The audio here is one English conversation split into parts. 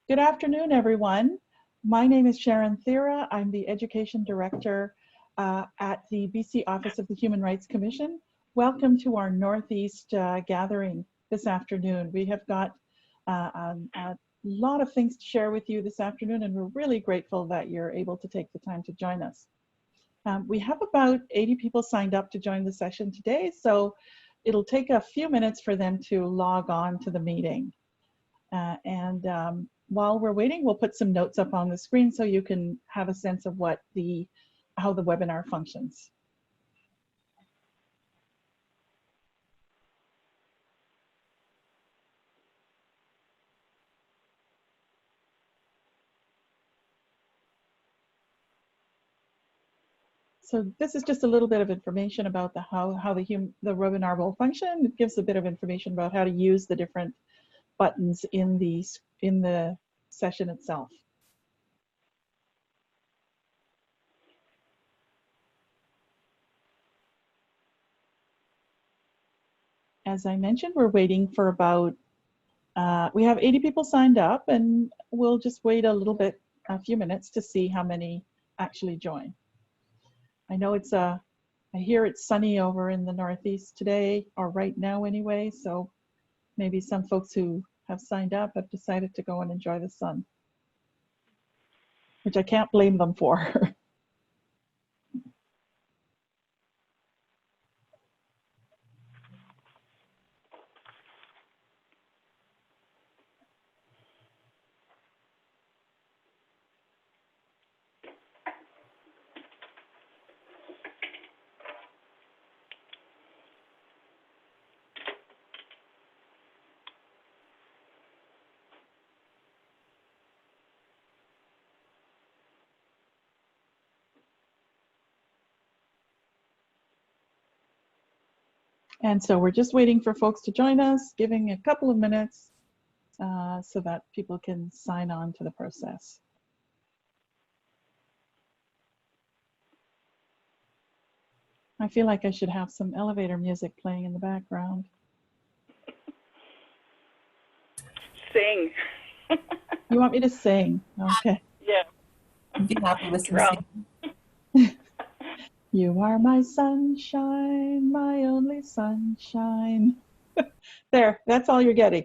Good afternoon, everyone. My name is Sharon Thera. I'm the Education Director at the BC Office of the Human Rights Commission. Welcome to our Northeast gathering this afternoon. We have got a lot of things to share with you this afternoon, and we're really grateful that you're able to take the time to join us. We have about 80 people signed up to join the session today, so it'll take a few minutes for them to log on to the meeting. While we're waiting, we'll put some notes up on the screen so you can have a sense of how the webinar functions. So this is just a little bit of information about how the webinar will function. It gives a bit of information about how to use the different buttons in the session itself. As I mentioned, we're waiting for about, we have 80 people signed up, and we'll just wait a few minutes to see how many actually join. I know I hear it's sunny over in the Northeast today, or right now anyway, so maybe some folks who have signed up have decided to go and enjoy the sun, which I can't blame them for. And so we're just waiting for folks to join us, giving a couple of minutes so that people can sign on to the process. I feel like I should have some elevator music playing in the background. Sing. You want me to sing? Okay. Yeah. I'd be happy with some singing. You are my sunshine, my only sunshine. There, that's all you're getting.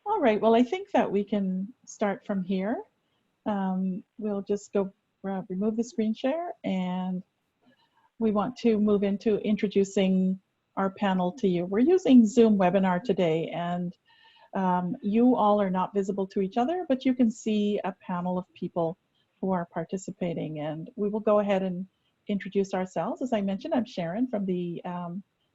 All right, well, I think that we can start from here. We'll just go remove the screen share, and we want to move into introducing our panel to you. We're using Zoom webinar today, and you all are not visible to each other, but you can see a panel of people who are participating, and we will go ahead and introduce ourselves. As I mentioned, I'm Sharon from the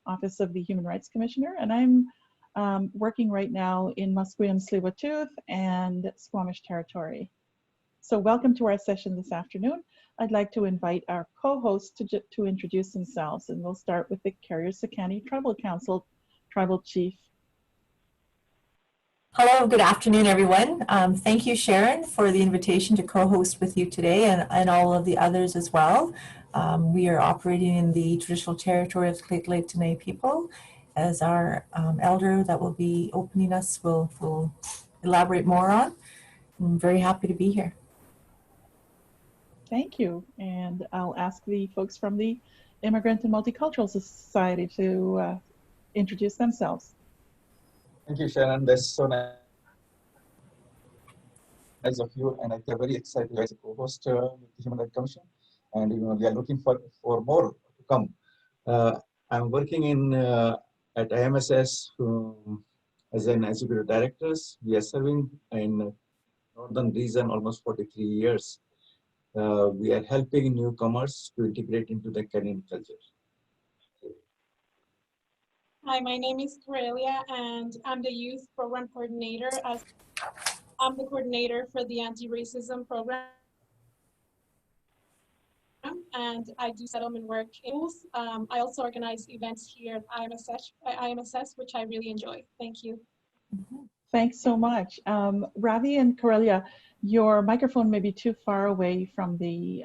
Office of the Human Rights Commissioner, and I'm working right now in Musqueam, Tsleil-Waututh, and Squamish Territory. So welcome to our session this afternoon. I'd like to invite our co-hosts to introduce themselves, and we'll start with the Carrier-Sacani Tribal Council Tribal Chief. Hello, good afternoon, everyone. Thank you, Sharon, for the invitation to co-host with you today, and all of the others as well. We are operating in the traditional territory of the Lake Dene people. As our elder that will be opening us will elaborate more on. I'm very happy to be here. Thank you. And I'll ask the folks from the Immigrant and Multicultural Society to introduce themselves. Thank you, Sharon. That's so nice of you, and I'm very excited as a co-host with the Human Rights Commission, and we are looking for more to come. I'm working in at IMSS as an executive director. We are serving in northern region almost 43 years. We are helping newcomers to integrate into the Canadian culture. Hi, my name is Corelia, and I'm the Youth Program Coordinator. I'm the coordinator for the Anti-Racism Program, and I do settlement work in schools. I also organize events here at IMSS, which I really enjoy. Thank you. Thanks so much. Ravi and Corelia, your microphone may be too far away from the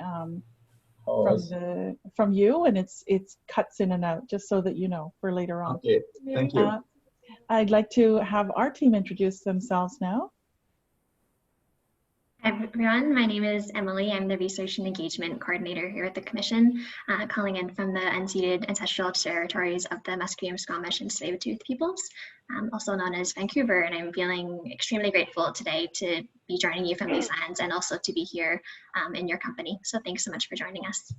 from you, and it's cuts in and out, just so that you know for later on. Okay, thank you. I'd like to have our team introduce themselves now. Hi everyone, my name is Emily. I'm the Research and Engagement Coordinator here at the Commission, calling in from the unceded ancestral territories of the Musqueam, Squamish, and Tsleil-Waututh peoples, also known as Vancouver. And I'm feeling extremely grateful today to be joining you from these lands and also to be here in your company. So thanks so much for joining us.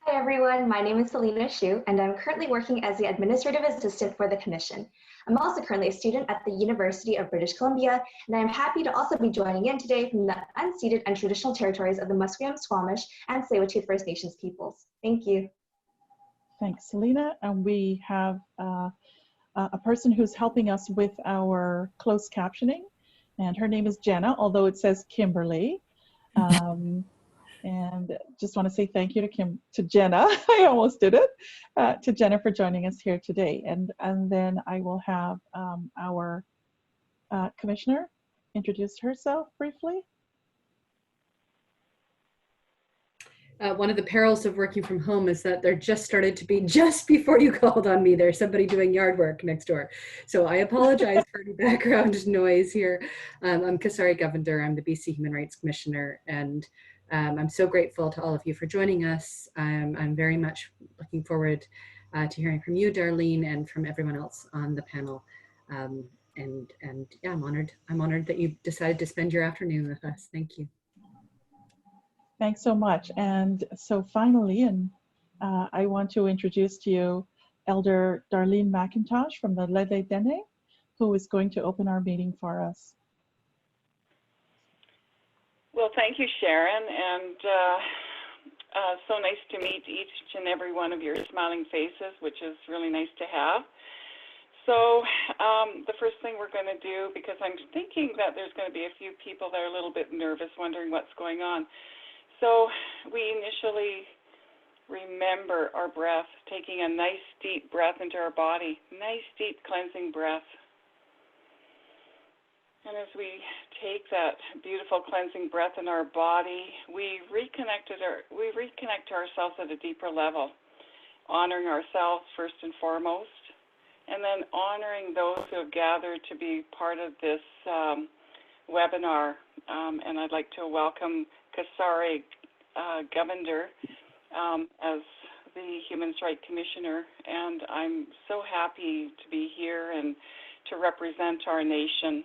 Hi everyone, my name is Selena Shu, and I'm currently working as the Administrative Assistant for the Commission. I'm also currently a student at the University of British Columbia, and I'm happy to also be joining in today from the unceded and traditional territories of the Musqueam, Squamish, and Tsleil-Waututh First Nations peoples. Thank you. Thanks, Selena. And we have a person who's helping us with our closed captioning, and her name is Jenna, although it says Kimberly. And just want to say thank you to Jenna. I almost did it. To Jenna for joining us here today. And then I will have our commissioner introduce herself briefly. One of the perils of working from home is that there just started to be, just before you called on me, there's somebody doing yard work next door. So I apologize for any background noise here. I'm Kasari Govender. I'm the BC Human Rights Commissioner, and I'm so grateful to all of you for joining us. I'm very much looking forward to hearing from you, Darlene, and from everyone else on the panel. And yeah, I'm honored that you decided to spend your afternoon with us. Thank you. Thanks so much. And so finally, I want to introduce to you Elder Darlene Mcintosh from the Lede Dene, who is going to open our meeting for us. Well, thank you, Sharon, and so nice to meet each and every one of your smiling faces, which is really nice to have. So the first thing we're going to do, because I'm thinking that there's going to be a few people that are a little bit nervous, wondering what's going on. So we initially remember our breath, taking a nice deep breath into our body, nice deep cleansing breath. And as we take that beautiful cleansing breath in our body, we reconnect to ourselves at a deeper level, honoring ourselves first and foremost, and then honoring those who have gathered to be part of this webinar. And I'd like to welcome Kasari, Govender, as the Human Rights Commissioner, and I'm so happy to be here and to represent our nation.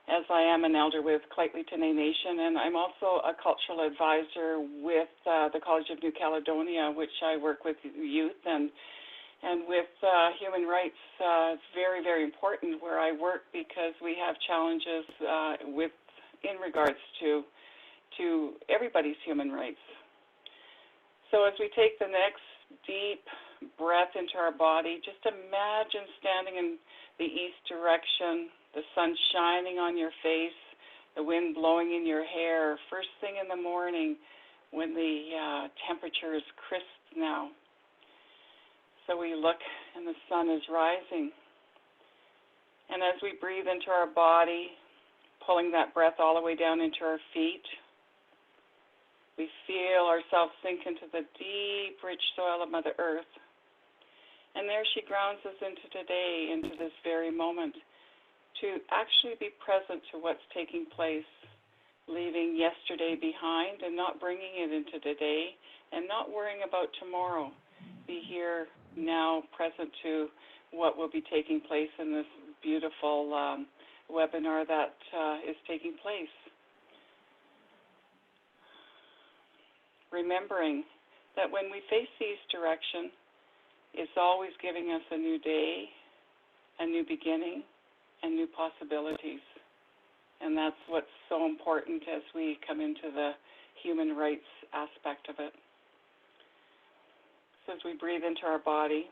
As I am an elder with Lheidli T'enneh Nation, and I'm also a cultural advisor with the College of New Caledonia, which I work with youth and with human rights. It's very, very important where I work because we have challenges in regards to everybody's human rights. So as we take the next deep breath into our body, just imagine standing in the east direction, the sun shining on your face, the wind blowing in your hair, first thing in the morning when the temperature is crisp now. So we look and the sun is rising. And as we breathe into our body, pulling that breath all the way down into our feet, we feel ourselves sink into the deep, rich soil of Mother Earth. And there she grounds us into today, into this very moment, to actually be present to what's taking place, leaving yesterday behind and not bringing it into today and not worrying about tomorrow. Be here now, present to what will be taking place in this beautiful webinar that is taking place. Remembering that when we face the east direction, it's always giving us a new day, a new beginning, and new possibilities. And that's what's so important as we come into the human rights aspect of it. So as we breathe into our body,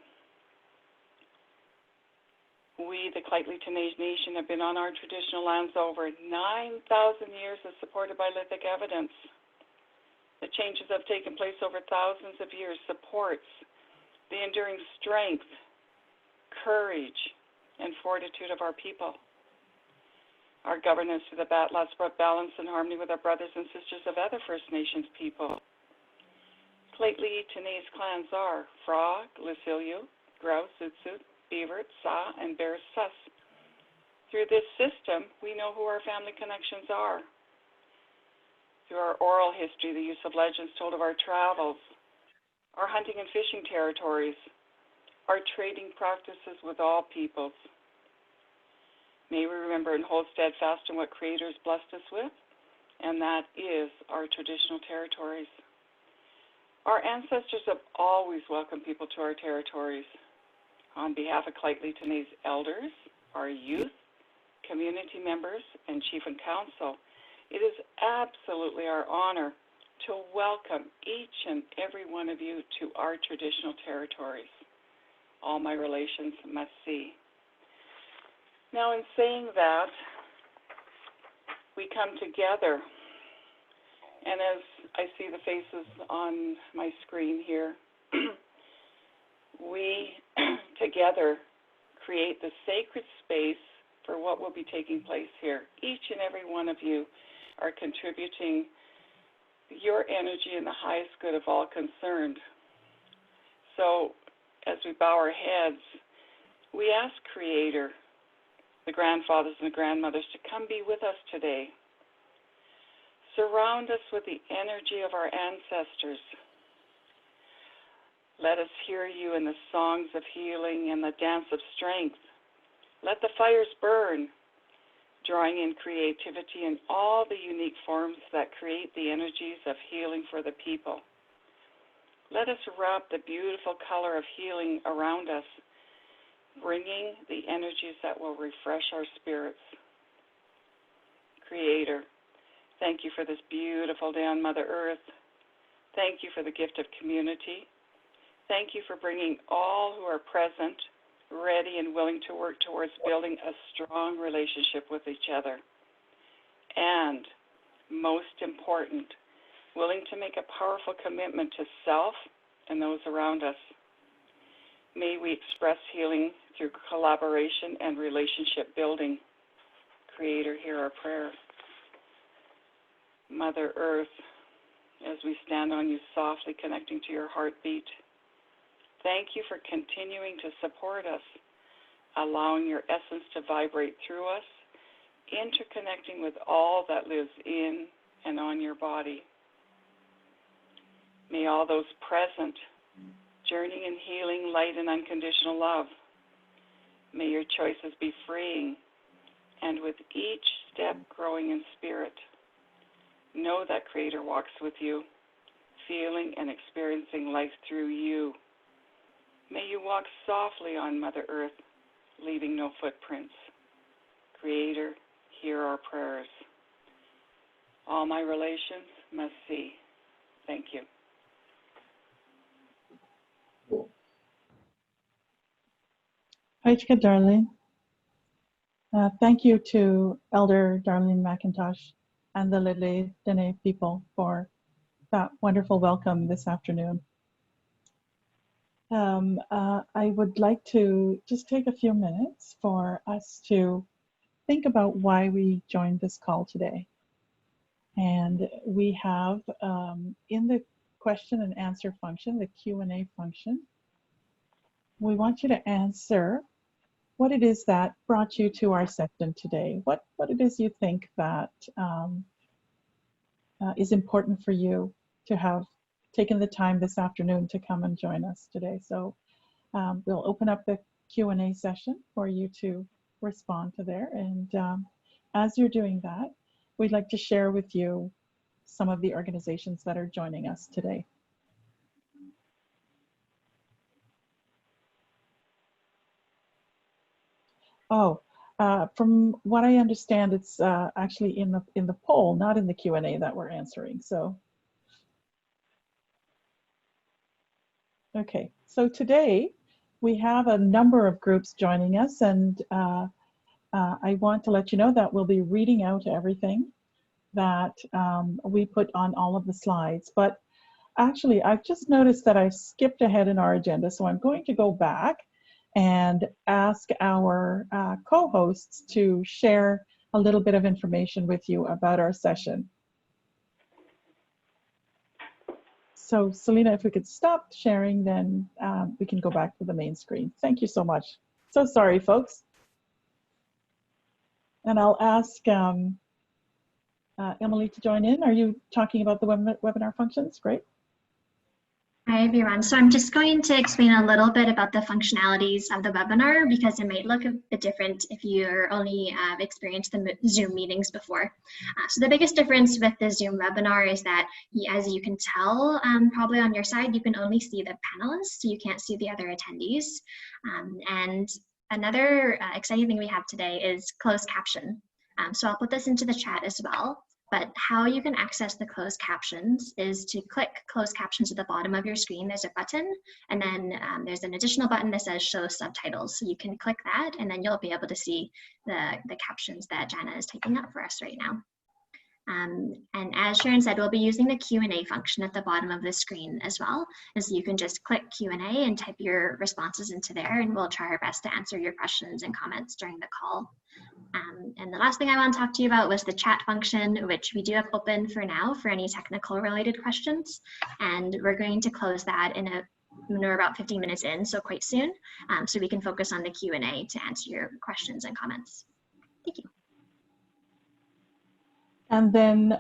we, the Lheidli T'enneh Nation, have been on our traditional lands over 9,000 years as supported by lithic evidence. The changes have taken place over thousands of years, supports the enduring strength, courage, and fortitude of our people. Our governance through the BAT laws brought balance and harmony with our brothers and sisters of other First Nations people. Late Tenae's clans are Fra, Lucilio, Grouse, Sutsut, Beaver, Sa, and Bear Sus. Through this system, we know who our family connections are. Through our oral history, the use of legends told of our travels, our hunting and fishing territories, our trading practices with all peoples. May we remember and hold steadfast in what Creator has blessed us with, and that is our traditional territories. Our ancestors have always welcomed people to our territories. On behalf of Clyde Tenae's elders, our youth, community members, and Chief and Council, it is absolutely our honor to welcome each and every one of you to our traditional territories. All my relations must see. Now, in saying that, we come together, and as I see the faces on my screen here, we together create the sacred space for what will be taking place here. Each and every one of you are contributing your energy in the highest good of all concerned. So, as we bow our heads, we ask Creator, the grandfathers and the grandmothers, to come be with us today. Surround us with the energy of our ancestors. Let us hear you in the songs of healing and the dance of strength. Let the fires burn, drawing in creativity in all the unique forms that create the energies of healing for the people. Let us wrap the beautiful color of healing around us, bringing the energies that will refresh our spirits. Creator, thank you for this beautiful day on Mother Earth. Thank you for the gift of community. Thank you for bringing all who are present, ready and willing to work towards building a strong relationship with each other. And, most important, willing to make a powerful commitment to self and those around us. May we express healing through collaboration and relationship building. Creator, hear our prayer. Mother Earth, as we stand on you softly connecting to your heartbeat, thank you for continuing to support us, allowing your essence to vibrate through us, interconnecting with all that lives in and on your body. May all those present journey in healing, light, and unconditional love. May your choices be freeing, and with each step growing in spirit. Know that Creator walks with you, feeling and experiencing life through you. May you walk softly on Mother Earth, leaving no footprints. Creator, hear our prayers. All my relations must see. Thank you. Aichka, Darlene. Thank you to Elder Darlene Mcintosh and the Lil'li Dene people for that wonderful welcome this afternoon. I would like to just take a few minutes for us to think about why we joined this call today. And we have in the question and answer function, the Q&A function, we want you to answer what it is that brought you to our session today. What it is you think that is important for you to have taken the time this afternoon to come and join us today. So we'll open up the Q&A session for you to respond to there. And as you're doing that, we'd like to share with you some of the organizations that are joining us today. Oh, from what I understand, it's actually in the poll, not in the Q&A that we're answering. So, okay. So today we have a number of groups joining us, and I want to let you know that we'll be reading out everything that we put on all of the slides. But actually, I've just noticed that I skipped ahead in our agenda, so I'm going to go back and ask our co-hosts to share a little bit of information with you about our session. So Selena, if we could stop sharing, then we can go back to the main screen. Thank you so much. So sorry, folks. And I'll ask Emily to join in. Are you talking about the webinar functions? Great. Hi everyone. So I'm just going to explain a little bit about the functionalities of the webinar because it might look a bit different if you're only experienced the Zoom meetings before. So the biggest difference with the Zoom webinar is that, as you can tell, probably on your side, you can only see the panelists, so you can't see the other attendees. And another exciting thing we have today is closed caption. So I'll put this into the chat as well. But how you can access the closed captions is to click closed captions at the bottom of your screen. There's a button, and then there's an additional button that says show subtitles. So you can click that, and then you'll be able to see the captions that Jana is typing up for us right now. And as Sharon said, we'll be using the Q&A function at the bottom of the screen as well. And so you can just click Q&A and type your responses into there, and we'll try our best to answer your questions and comments during the call. And the last thing I want to talk to you about was the chat function, which we do have open for now for any technical related questions. And we're going to close that when we're about 15 minutes in, so quite soon, so we can focus on the Q&A to answer your questions and comments. Thank you. And then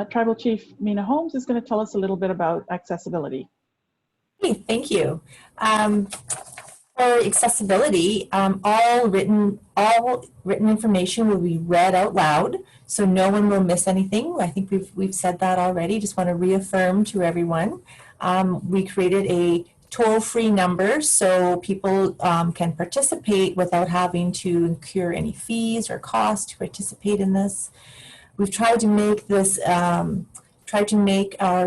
Tribal Chief Mina Holmes is going to tell us a little bit about accessibility. Hey, thank you. For accessibility, all written information will be read out loud, so no one will miss anything. I think we've said that already. Just want to reaffirm to everyone. We created a toll-free number so people can participate without having to incur any fees or costs to participate in this. We've tried to make this, our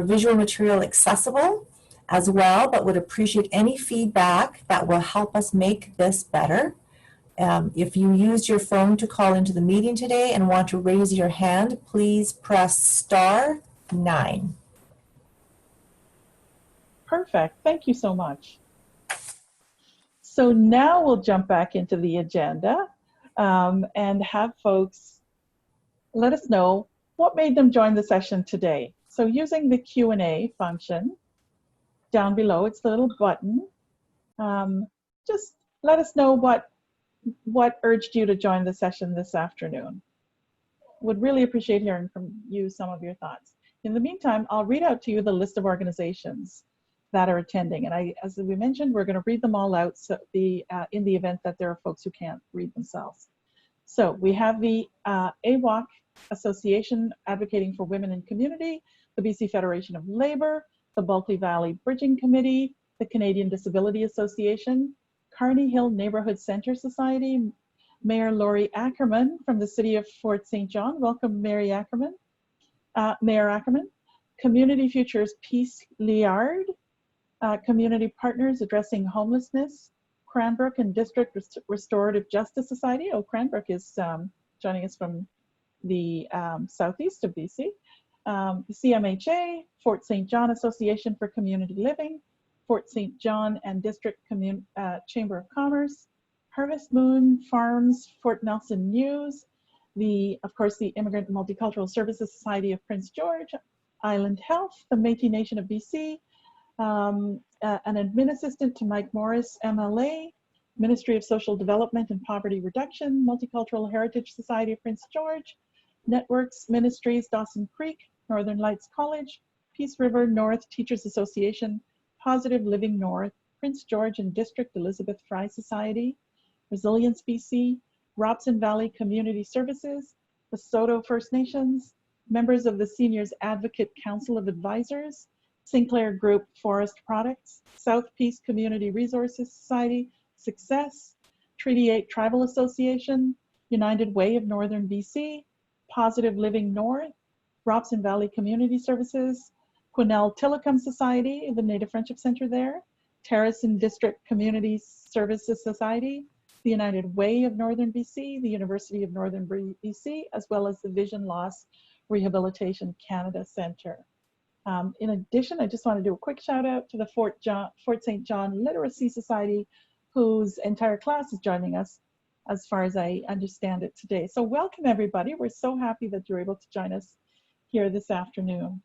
visual material accessible as well, but would appreciate any feedback that will help us make this better. If you used your phone to call into the meeting today and want to raise your hand, please press *9. Perfect, thank you so much. So now we'll jump back into the agenda and have folks let us know what made them join the session today. So using the Q&A function, down below, it's the little button. Just let us know what urged you to join the session this afternoon. Would really appreciate hearing from you some of your thoughts. In the meantime, I'll read out to you the list of organizations that are attending. And as we mentioned, we're going to read them all out in the event that there are folks who can't read themselves. So we have the AWOC Association Advocating for Women in Community, the BC Federation of Labor, the Bulkley Valley Bridging Committee, the Canadian Disability Association, Carney Hill Neighborhood Center Society, Mayor Laurie Ackerman from the City of Fort St. John. Welcome, Mayor Ackerman. Community Futures Peace Liard, Community Partners Addressing Homelessness, Cranbrook and District Restorative Justice Society. Oh, Cranbrook is joining us from the southeast of BC. The CMHA, Fort St. John Association for Community Living, Fort St. John and District Chamber of Commerce, Harvest Moon Farms, Fort Nelson News, of course, the Immigrant and Multicultural Services Society of Prince George, Island Health, the Métis Nation of BC, an admin assistant to Mike Morris, MLA, Ministry of Social Development and Poverty Reduction, Multicultural Heritage Society of Prince George, Networks Ministries, Dawson Creek, Northern Lights College, Peace River North Teachers Association, Positive Living North, Prince George and District Elizabeth Fry Society, Resilience BC, Robson Valley Community Services, the Soto First Nations, members of the Seniors Advocate Council of Advisors, Sinclair Group Forest Products, South Peace Community Resources Society, Success, Treaty 8 Tribal Association, United Way of Northern BC, Positive Living North, Robson Valley Community Services, Quesnel Tillicum Society, the Native Friendship Center there, Terrace and District Community Services Society, the United Way of Northern BC, the University of Northern BC, as well as the Vision Loss Rehabilitation Canada Center. In addition, I just want to do a quick shout out to the Fort St. John Literacy Society, whose entire class is joining us as far as I understand it today. So welcome everybody. We're so happy that you're able to join us here this afternoon.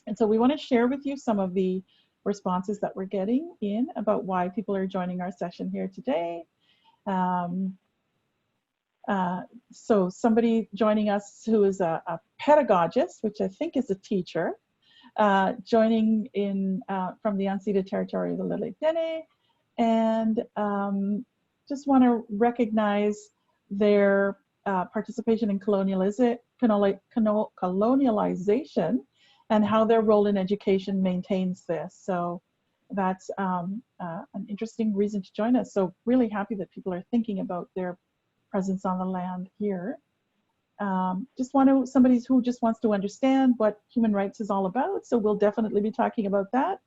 And so we want to share with you some of the responses that we're getting in about why people are joining our session here today. So somebody joining us who is a pedagogist, which I think is a teacher, joining in from the unceded territory of the Lheidli Dene, and just want to recognize their participation in colonialization and how their role in education maintains this. So that's an interesting reason to join us. So really happy that people are thinking about their presence on the land here. Somebody who just wants to understand what human rights is all about. So we'll definitely be talking about that.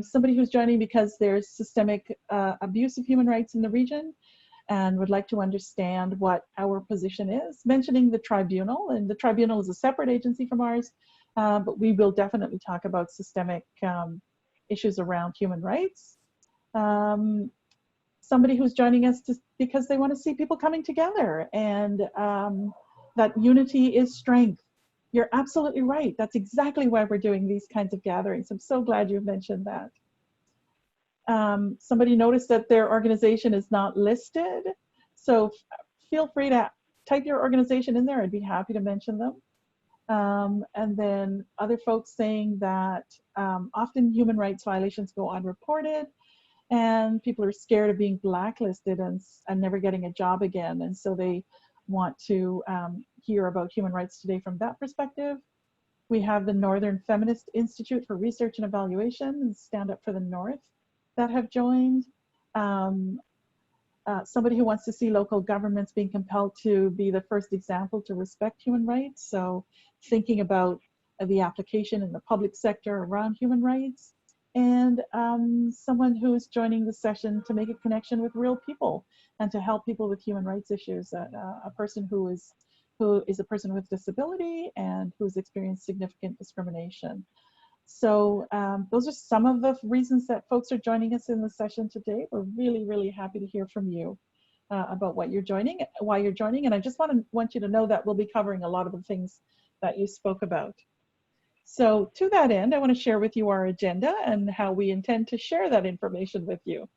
Somebody who's joining because there's systemic abuse of human rights in the region and would like to understand what our position is. Mentioning the Tribunal, and the Tribunal is a separate agency from ours, but we will definitely talk about systemic issues around human rights. Somebody who's joining us because they want to see people coming together, and that unity is strength. You're absolutely right. That's exactly why we're doing these kinds of gatherings. I'm so glad you mentioned that. Somebody noticed that their organization is not listed, so feel free to type your organization in there. I'd be happy to mention them. And then other folks saying that often human rights violations go unreported, and people are scared of being blacklisted and never getting a job again. And so they want to hear about human rights today from that perspective. We have the Northern Feminist Institute for Research and Evaluation and Stand Up for the North that have joined. Somebody who wants to see local governments being compelled to be the first example to respect human rights. So thinking about the application in the public sector around human rights. And someone who's joining the session to make a connection with real people and to help people with human rights issues. A person who is a person with disability and who's experienced significant discrimination. So those are some of the reasons that folks are joining us in the session today. We're really, really happy to hear from you about why you're joining. And I just want you to know that we'll be covering a lot of the things that you spoke about. So to that end, I want to share with you our agenda and how we intend to share that information with you.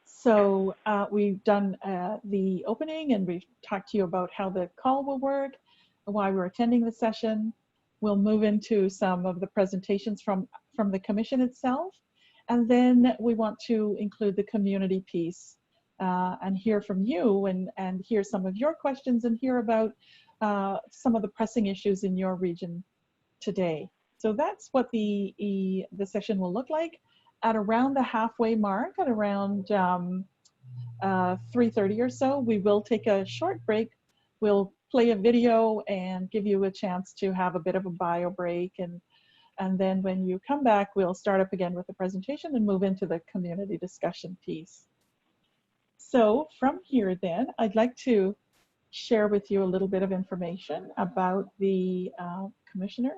So we've done the opening, and we've talked to you about how the call will work, why we're attending the session. We'll move into some of the presentations from the commission itself. And then we want to include the community piece and hear from you and hear some of your questions and hear about some of the pressing issues in your region today. So that's what the session will look like. At around the halfway mark, at around 3:30 or so, we will take a short break. We'll play a video and give you a chance to have a bit of a bio break. And then when you come back, we'll start up again with the presentation and move into the community discussion piece. So from here then, I'd like to share with you a little bit of information about the commissioner.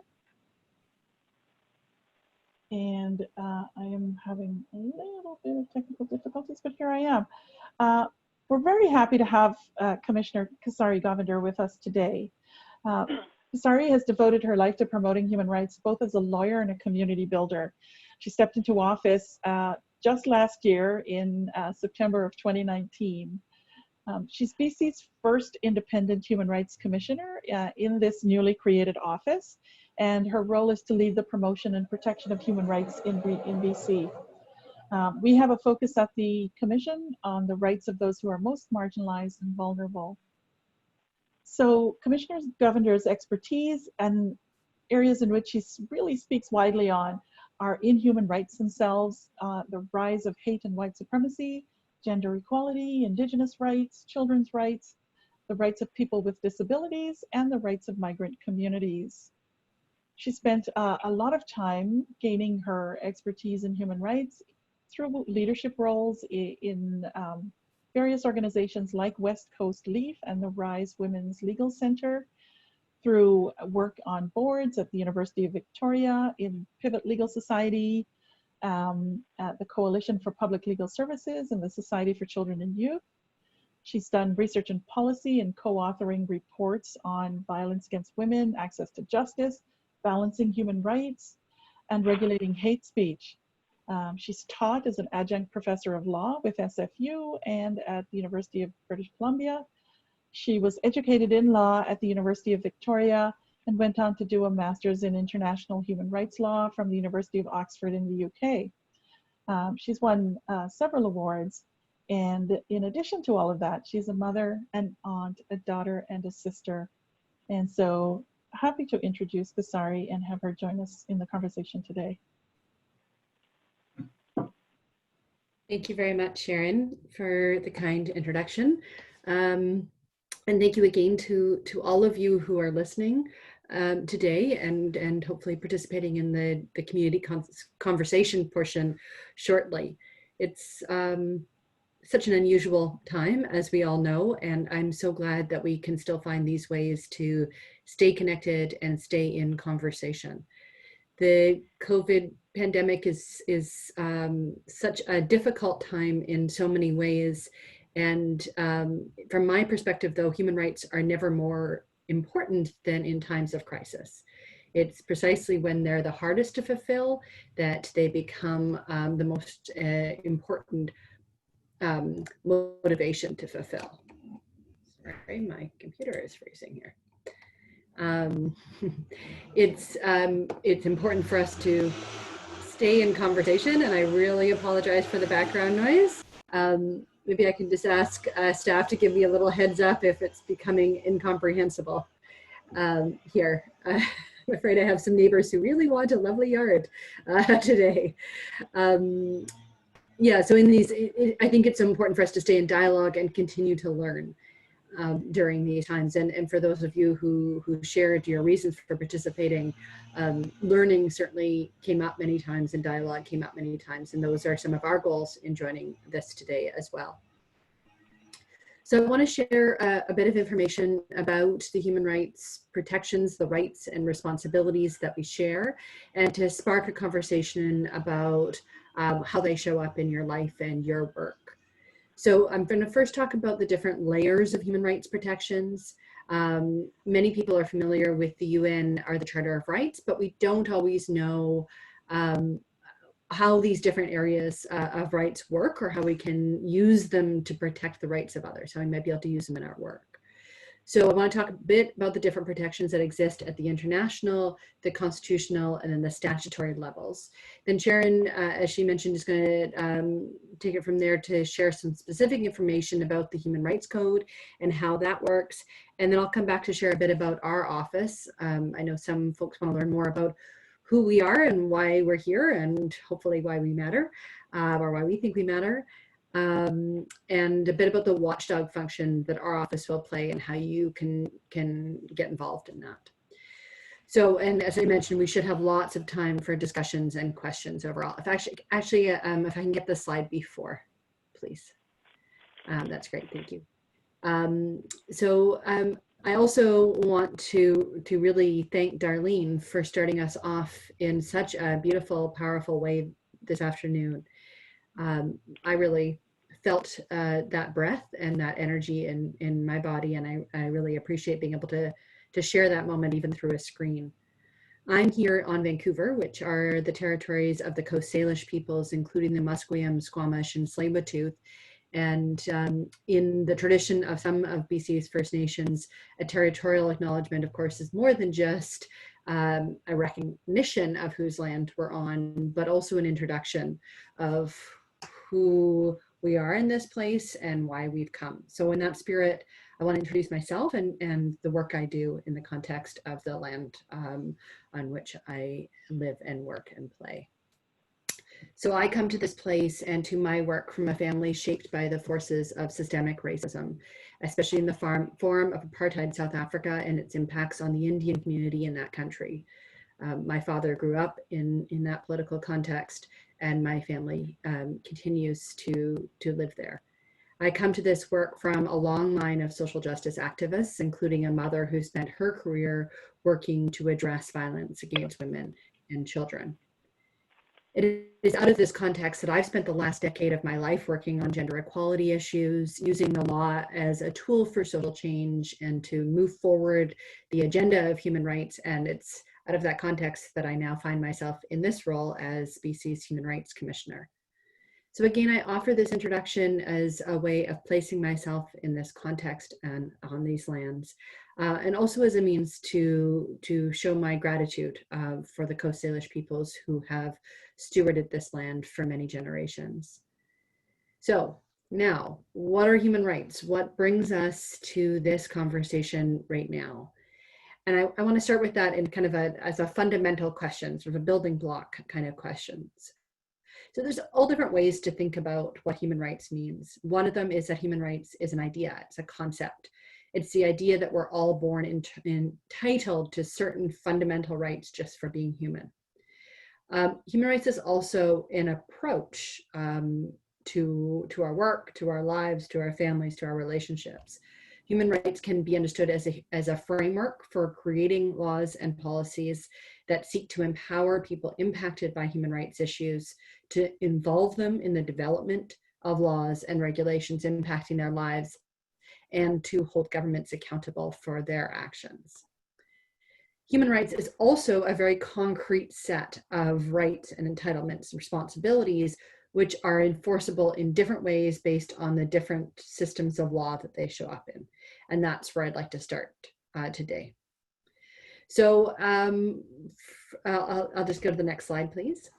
And I am having a little bit of technical difficulties, but here I am. We're very happy to have Commissioner Kasari Govender with us today. Kasari has devoted her life to promoting human rights, both as a lawyer and a community builder. She stepped into office just last year in September of 2019. She's BC's first independent human rights commissioner in this newly created office, and her role is to lead the promotion and protection of human rights in BC. We have a focus at the Commission on the rights of those who are most marginalized and vulnerable. So Commissioner Govender's expertise and areas in which she really speaks widely on are in human rights themselves, the rise of hate and white supremacy, gender equality, Indigenous rights, children's rights, the rights of people with disabilities, and the rights of migrant communities. She spent a lot of time gaining her expertise in human rights through leadership roles in various organizations like West Coast Leaf and the Rise Women's Legal Center, through work on boards at the University of Victoria, in Pivot Legal Society, at the Coalition for Public Legal Services and the Society for Children and Youth. She's done research and policy and co-authoring reports on violence against women, access to justice, balancing human rights, and regulating hate speech. She's taught as an adjunct professor of law with SFU and at the University of British Columbia. She was educated in law at the University of Victoria and went on to do a master's in international human rights law from the University of Oxford in the UK. She's won several awards, and in addition to all of that, she's a mother, an aunt, a daughter, and a sister. And so happy to introduce Kasari and have her join us in the conversation today. Thank you very much, Sharon, for the kind introduction. And thank you again to all of you who are listening today and hopefully participating in the community conversation portion shortly. It's such an unusual time, as we all know, and I'm so glad that we can still find these ways to stay connected and stay in conversation. The COVID pandemic is such a difficult time in so many ways. And from my perspective, though, human rights are never more important than in times of crisis. It's precisely when they're the hardest to fulfill that they become the most important motivation to fulfill. Sorry, my computer is freezing here. It's important for us to stay in conversation, and I really apologize for the background noise. Maybe I can just ask staff to give me a little heads up if it's becoming incomprehensible here. I'm afraid I have some neighbors who really want a lovely yard today. Yeah, so in these, I think it's important for us to stay in dialogue and continue to learn during these times. And for those of you who shared your reasons for participating, learning certainly came up many times and dialogue came up many times. And those are some of our goals in joining this today as well. So I want to share a bit of information about the human rights protections, the rights and responsibilities that we share, and to spark a conversation about how they show up in your life and your work. So I'm going to first talk about the different layers of human rights protections. Many people are familiar with the UN or the Charter of Rights, but we don't always know how these different areas of rights work or how we can use them to protect the rights of others, how we might be able to use them in our work. So I want to talk a bit about the different protections that exist at the international, the constitutional, and then the statutory levels. Then Sharon, as she mentioned, is going to take it from there to share some specific information about the Human Rights Code and how that works. And then I'll come back to share a bit about our office. I know some folks want to learn more about who we are and why we're here, and hopefully why we matter, or why we think we matter. And a bit about the watchdog function that our office will play and how you can get involved in that. So, and as I mentioned, we should have lots of time for discussions and questions overall. If if I can get the slide before, please. That's great, thank you. I also want to really thank Darlene for starting us off in such a beautiful, powerful way this afternoon. I really felt that breath and that energy in my body, and I really appreciate being able to share that moment even through a screen. I'm here on Vancouver, which are the territories of the Coast Salish peoples, including the Musqueam, Squamish, and Tsleil-Waututh. And in the tradition of some of BC's First Nations, a territorial acknowledgement, of course, is more than just a recognition of whose land we're on, but also an introduction of who we are in this place and why we've come. So in that spirit, I want to introduce myself and the work I do in the context of the land on which I live and work and play. So I come to this place and to my work from a family shaped by the forces of systemic racism, especially in the form of apartheid South Africa and its impacts on the Indian community in that country. My father grew up in that political context, and my family continues to live there. I come to this work from a long line of social justice activists, including a mother who spent her career working to address violence against women and children. It is out of this context that I've spent the last decade of my life working on gender equality issues, using the law as a tool for social change and to move forward the agenda of human rights. And it's out of that context that I now find myself in this role as BC's Human Rights Commissioner. So again, I offer this introduction as a way of placing myself in this context and on these lands, and also as a means to show my gratitude for the Coast Salish peoples who have stewarded this land for many generations. So now, what are human rights? What brings us to this conversation right now? And I want to start with that in kind of as a fundamental question, sort of a building block kind of questions. So there's all different ways to think about what human rights means. One of them is that human rights is an idea, it's a concept. It's the idea that we're all born entitled to certain fundamental rights just for being human. Human rights is also an approach to our work, to our lives, to our families, to our relationships. Human rights can be understood as a framework for creating laws and policies that seek to empower people impacted by human rights issues, to involve them in the development of laws and regulations impacting their lives, and to hold governments accountable for their actions. Human rights is also a very concrete set of rights and entitlements and responsibilities which are enforceable in different ways based on the different systems of law that they show up in. And that's where I'd like to start today. So I'll just go to the next slide, please.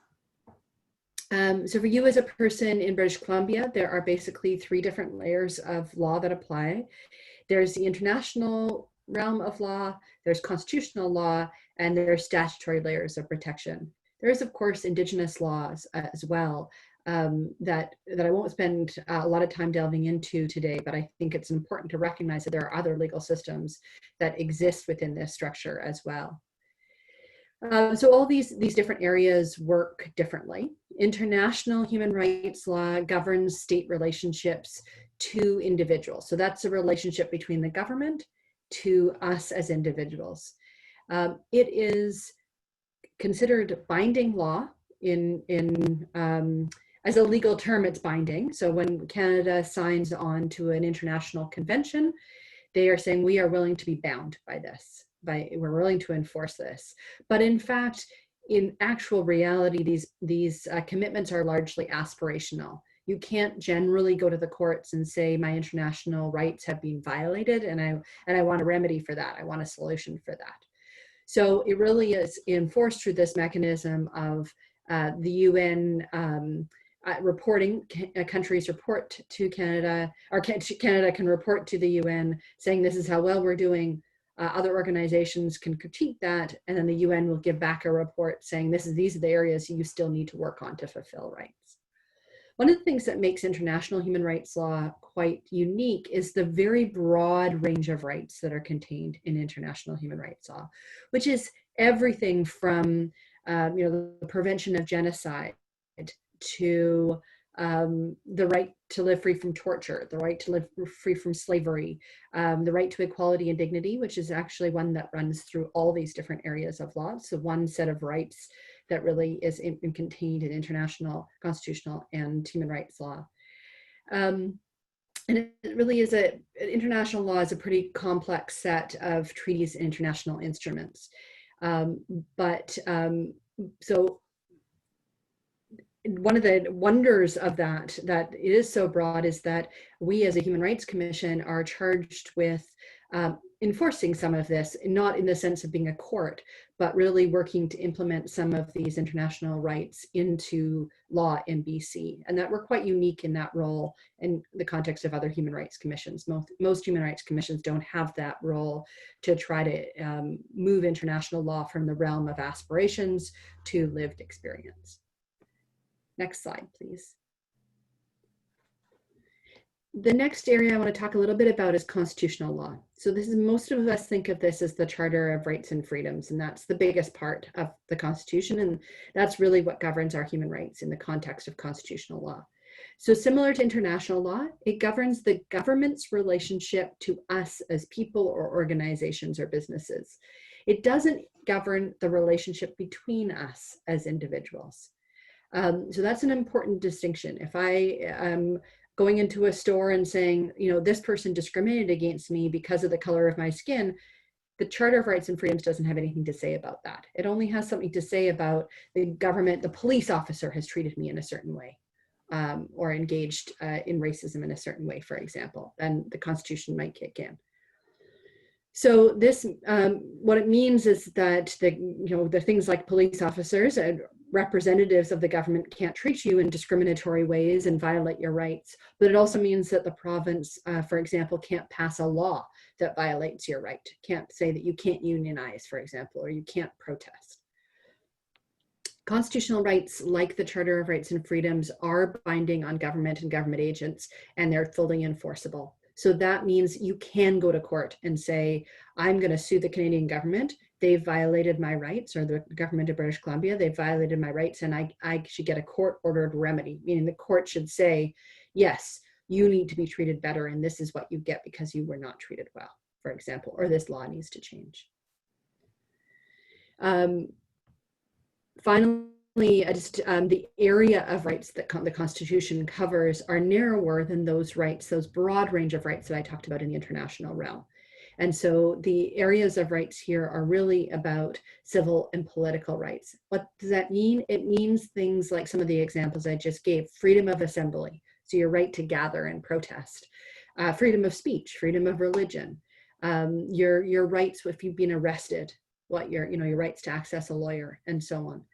So for you as a person in British Columbia, there are basically 3 different layers of law that apply. There's the international realm of law, there's constitutional law, and there are statutory layers of protection. There is, of course, Indigenous laws as well that I won't spend a lot of time delving into today, but I think it's important to recognize that there are other legal systems that exist within this structure as well. So all these different areas work differently. International human rights law governs state relationships to individuals. So that's a relationship between the government to us as individuals. It is considered binding law as a legal term, it's binding. So when Canada signs on to an international convention, they are saying we are willing to be bound by this. We're willing to enforce this. But in fact, in actual reality, these commitments are largely aspirational. You can't generally go to the courts and say my international rights have been violated and I want a remedy for that. I want a solution for that. So it really is enforced through this mechanism of the UN reporting. Countries report to Canada, or Canada can report to the UN saying this is how well we're doing. Other organizations can critique that, and then the UN will give back a report saying these are the areas you still need to work on to fulfill rights. One of the things that makes international human rights law quite unique is the very broad range of rights that are contained in international human rights law, which is everything from the prevention of genocide to the right to live free from torture, the right to live free from slavery, the right to equality and dignity, which is actually one that runs through all these different areas of law. So one set of rights that really is contained in international, constitutional, and human rights law. And it really is international law is a pretty complex set of treaties and international instruments. So one of the wonders of that it is so broad is that we as a Human Rights Commission are charged with enforcing some of this, not in the sense of being a court, but really working to implement some of these international rights into law in BC. And that we're quite unique in that role in the context of other human rights commissions. Most human rights commissions don't have that role to try to move international law from the realm of aspirations to lived experience. Next slide, please. The next area I want to talk a little bit about is constitutional law. So most of us think of this as the Charter of Rights and Freedoms, and that's the biggest part of the Constitution, and that's really what governs our human rights in the context of constitutional law. So similar to international law, it governs the government's relationship to us as people or organizations or businesses. It doesn't govern the relationship between us as individuals. So that's an important distinction. If I am going into a store and saying, you know, this person discriminated against me because of the color of my skin, the Charter of Rights and Freedoms doesn't have anything to say about that. It only has something to say about the government, the police officer has treated me in a certain way, or engaged in racism in a certain way, for example, then the Constitution might kick in. So this, what it means is that the things like police officers and representatives of the government can't treat you in discriminatory ways and violate your rights. But it also means that the province, for example, can't pass a law that violates your right. Can't say that you can't unionize, for example, or you can't protest. Constitutional rights, like the Charter of Rights and Freedoms, are binding on government and government agents, and they're fully enforceable. So that means you can go to court and say, I'm going to sue the Canadian government. They've violated my rights, or the government of British Columbia, they've violated my rights, and I should get a court-ordered remedy, meaning the court should say, yes, you need to be treated better, and this is what you get because you were not treated well, for example, or this law needs to change. Finally, the area of rights that the Constitution covers are narrower than those rights, those broad range of rights that I talked about in the international realm. And so the areas of rights here are really about civil and political rights. What does that mean? It means things like some of the examples I just gave: freedom of assembly, so your right to gather and protest, freedom of speech, freedom of religion, your rights if you've been arrested, your rights to access a lawyer, and so on.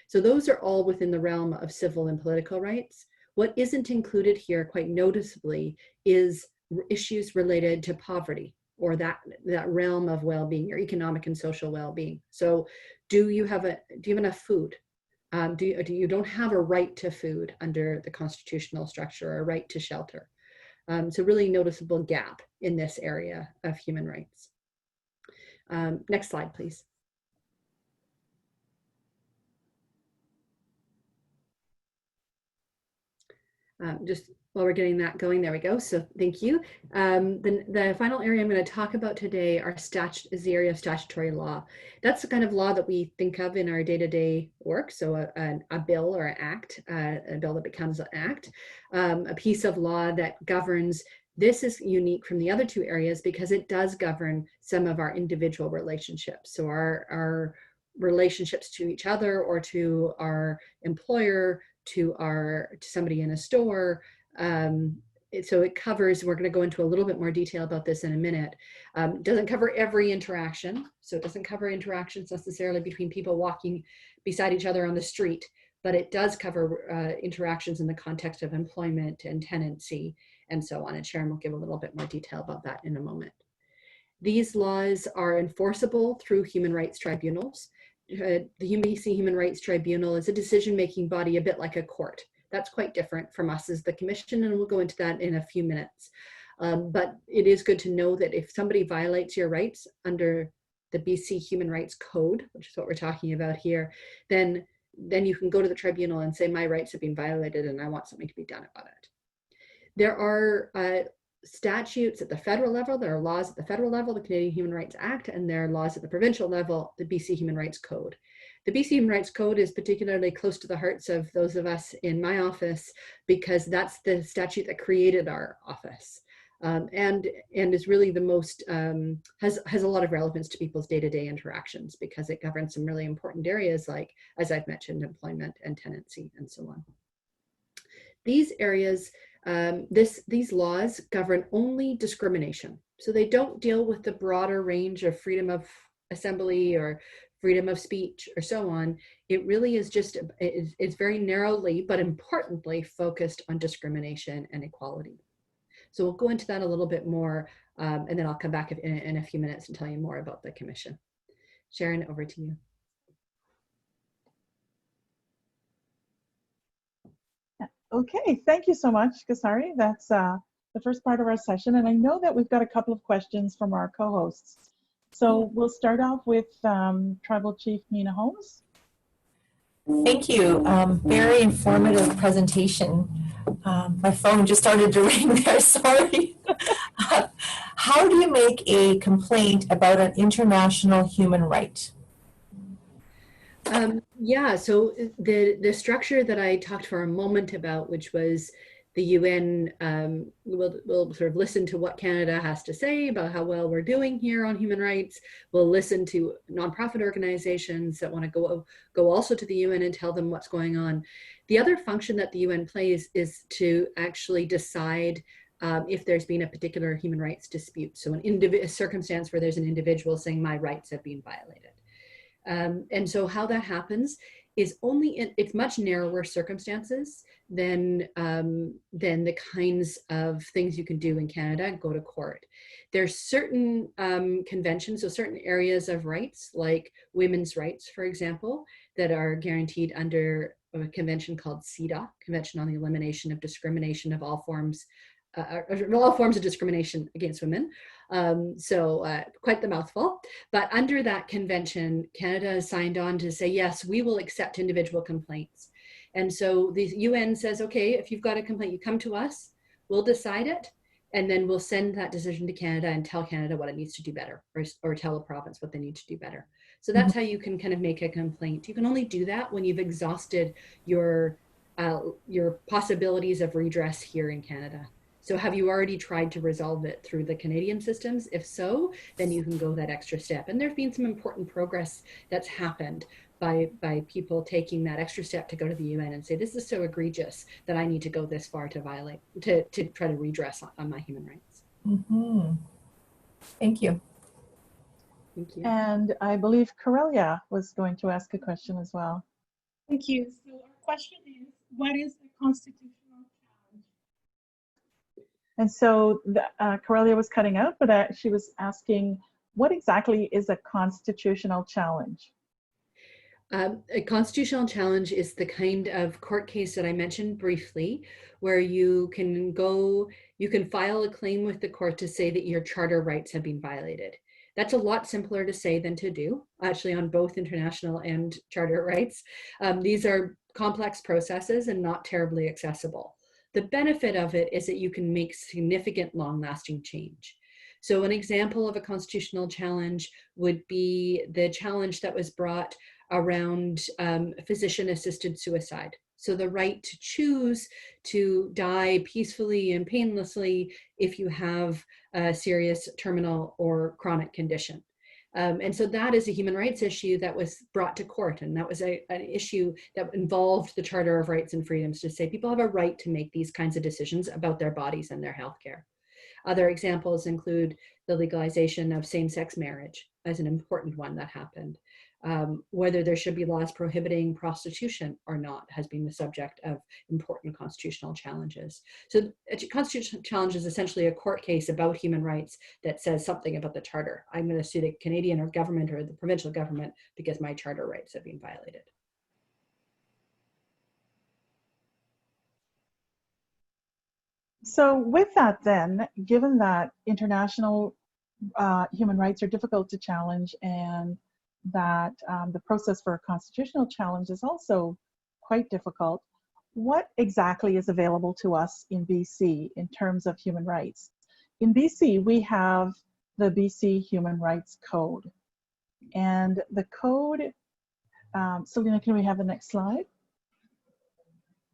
So those are all within the realm of civil and political rights. What isn't included here, quite noticeably, is issues related to poverty, or that realm of well-being, your economic and social well-being. So do you have enough food? You don't have a right to food under the constitutional structure, or a right to shelter. So really noticeable gap in this area of human rights. Next slide, please. Just while we're getting that going, there we go. So thank you. The final area I'm going to talk about today is the area of statutory law. That's the kind of law that we think of in our day-to-day work. So a bill or an act, a bill that becomes an act, a piece of law that governs. This is unique from the other two areas because it does govern some of our individual relationships. So our relationships to each other, or to our employer, to somebody in a store. So it covers, we're going to go into a little bit more detail about this in a minute. Doesn't cover every interaction. So it doesn't cover interactions necessarily between people walking beside each other on the street, but it does cover interactions in the context of employment and tenancy and so on. And Sharon will give a little bit more detail about that in a moment. These laws are enforceable through human rights tribunals. The BC Human Rights Tribunal is a decision-making body, a bit like a court. That's quite different from us as the Commission, and we'll go into that in a few minutes. But it is good to know that if somebody violates your rights under the BC Human Rights Code, which is what we're talking about here, then you can go to the tribunal and say, my rights have been violated and I want something to be done about it. There are statutes at the federal level, there are laws at the federal level, the Canadian Human Rights Act, and there are laws at the provincial level, the BC Human Rights Code. The BC Human Rights Code is particularly close to the hearts of those of us in my office because that's the statute that created our office, and is really the most, has a lot of relevance to people's day-to-day interactions because it governs some really important areas like, as I've mentioned, employment and tenancy and so on. These areas, these laws govern only discrimination. So they don't deal with the broader range of freedom of assembly or freedom of speech or so on. It really is just, it's very narrowly, but importantly focused on discrimination and equality. So we'll go into that a little bit more, and then I'll come back in a few minutes and tell you more about the Commission. Sharon, over to you. Okay, thank you so much, Kasari. That's the first part of our session, and I know that we've got a couple of questions from our co-hosts. So we'll start off with Tribal Chief Nina Holmes. Thank you. Very informative presentation. My phone just started to ring there, sorry. How do you make a complaint about an international human right? Yeah, so the structure that I talked for a moment about, which was the UN will sort of listen to what Canada has to say about how well we're doing here on human rights. We'll listen to nonprofit organizations that want to go also to the UN and tell them what's going on. The other function that the UN plays is to actually decide if there's been a particular human rights dispute. So a circumstance where there's an individual saying my rights have been violated. And so how that happens is it's much narrower circumstances than the kinds of things you can do in Canada, go to court. There's certain conventions, so certain areas of rights, like women's rights, for example, that are guaranteed under a convention called CEDAW, Convention on the Elimination of Discrimination of all forms of discrimination against women. Quite the mouthful. But under that convention, Canada has signed on to say, yes, we will accept individual complaints. And so the UN says, okay, if you've got a complaint, you come to us, we'll decide it, and then we'll send that decision to Canada and tell Canada what it needs to do better, or tell a province what they need to do better. So that's how you can kind of make a complaint. You can only do that when you've exhausted your possibilities of redress here in Canada. So have you already tried to resolve it through the Canadian systems? If so, then you can go that extra step. And there's been some important progress that's happened by people taking that extra step to go to the UN and say, this is so egregious that I need to go this far to try to redress on my human rights. Mm-hmm. Thank you. Thank you. And I believe Corelia was going to ask a question as well. Thank you. So our question is, what is a constitutional challenge? And so Corelia was cutting out, but she was asking, what exactly is a constitutional challenge? A constitutional challenge is the kind of court case that I mentioned briefly, where you can file a claim with the court to say that your charter rights have been violated. That's a lot simpler to say than to do, actually, on both international and charter rights. These are complex processes and not terribly accessible. The benefit of it is that you can make significant long-lasting change. So an example of a constitutional challenge would be the challenge that was brought around physician-assisted suicide. So the right to choose to die peacefully and painlessly if you have a serious terminal or chronic condition. And so that is a human rights issue that was brought to court, and that was an issue that involved the Charter of Rights and Freedoms to say people have a right to make these kinds of decisions about their bodies and their health care. Other examples include the legalization of same-sex marriage as an important one that happened. Whether there should be laws prohibiting prostitution or not has been the subject of important constitutional challenges. So a constitutional challenge is essentially a court case about human rights that says something about the charter. I'm going to sue the Canadian or government or the provincial government because my charter rights have been violated. So with that then, given that international human rights are difficult to challenge and that the process for a constitutional challenge is also quite difficult, what exactly is available to us in BC in terms of human rights? In BC, we have the BC Human Rights Code. And the code, Selena, can we have the next slide?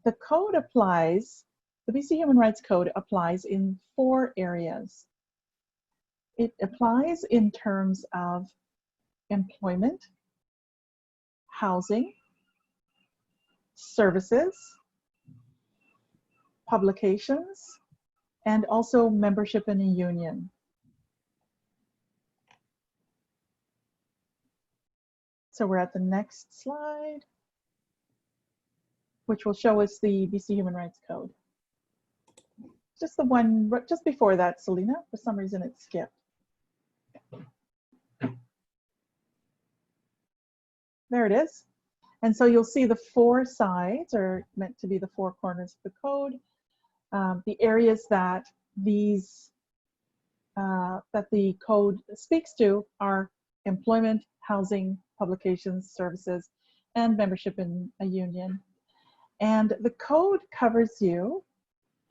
The code applies, the BC Human Rights Code applies in 4 areas. It applies in terms of employment, housing, services, publications, and also membership in a union. So we're at the next slide, which will show us the BC Human Rights Code. Just the one, just before that, Selena, for some reason it skipped. There it is. And so you'll see the 4 sides are meant to be the 4 corners of the code. The areas that that the code speaks to are employment, housing, publications, services, and membership in a union. And the code covers you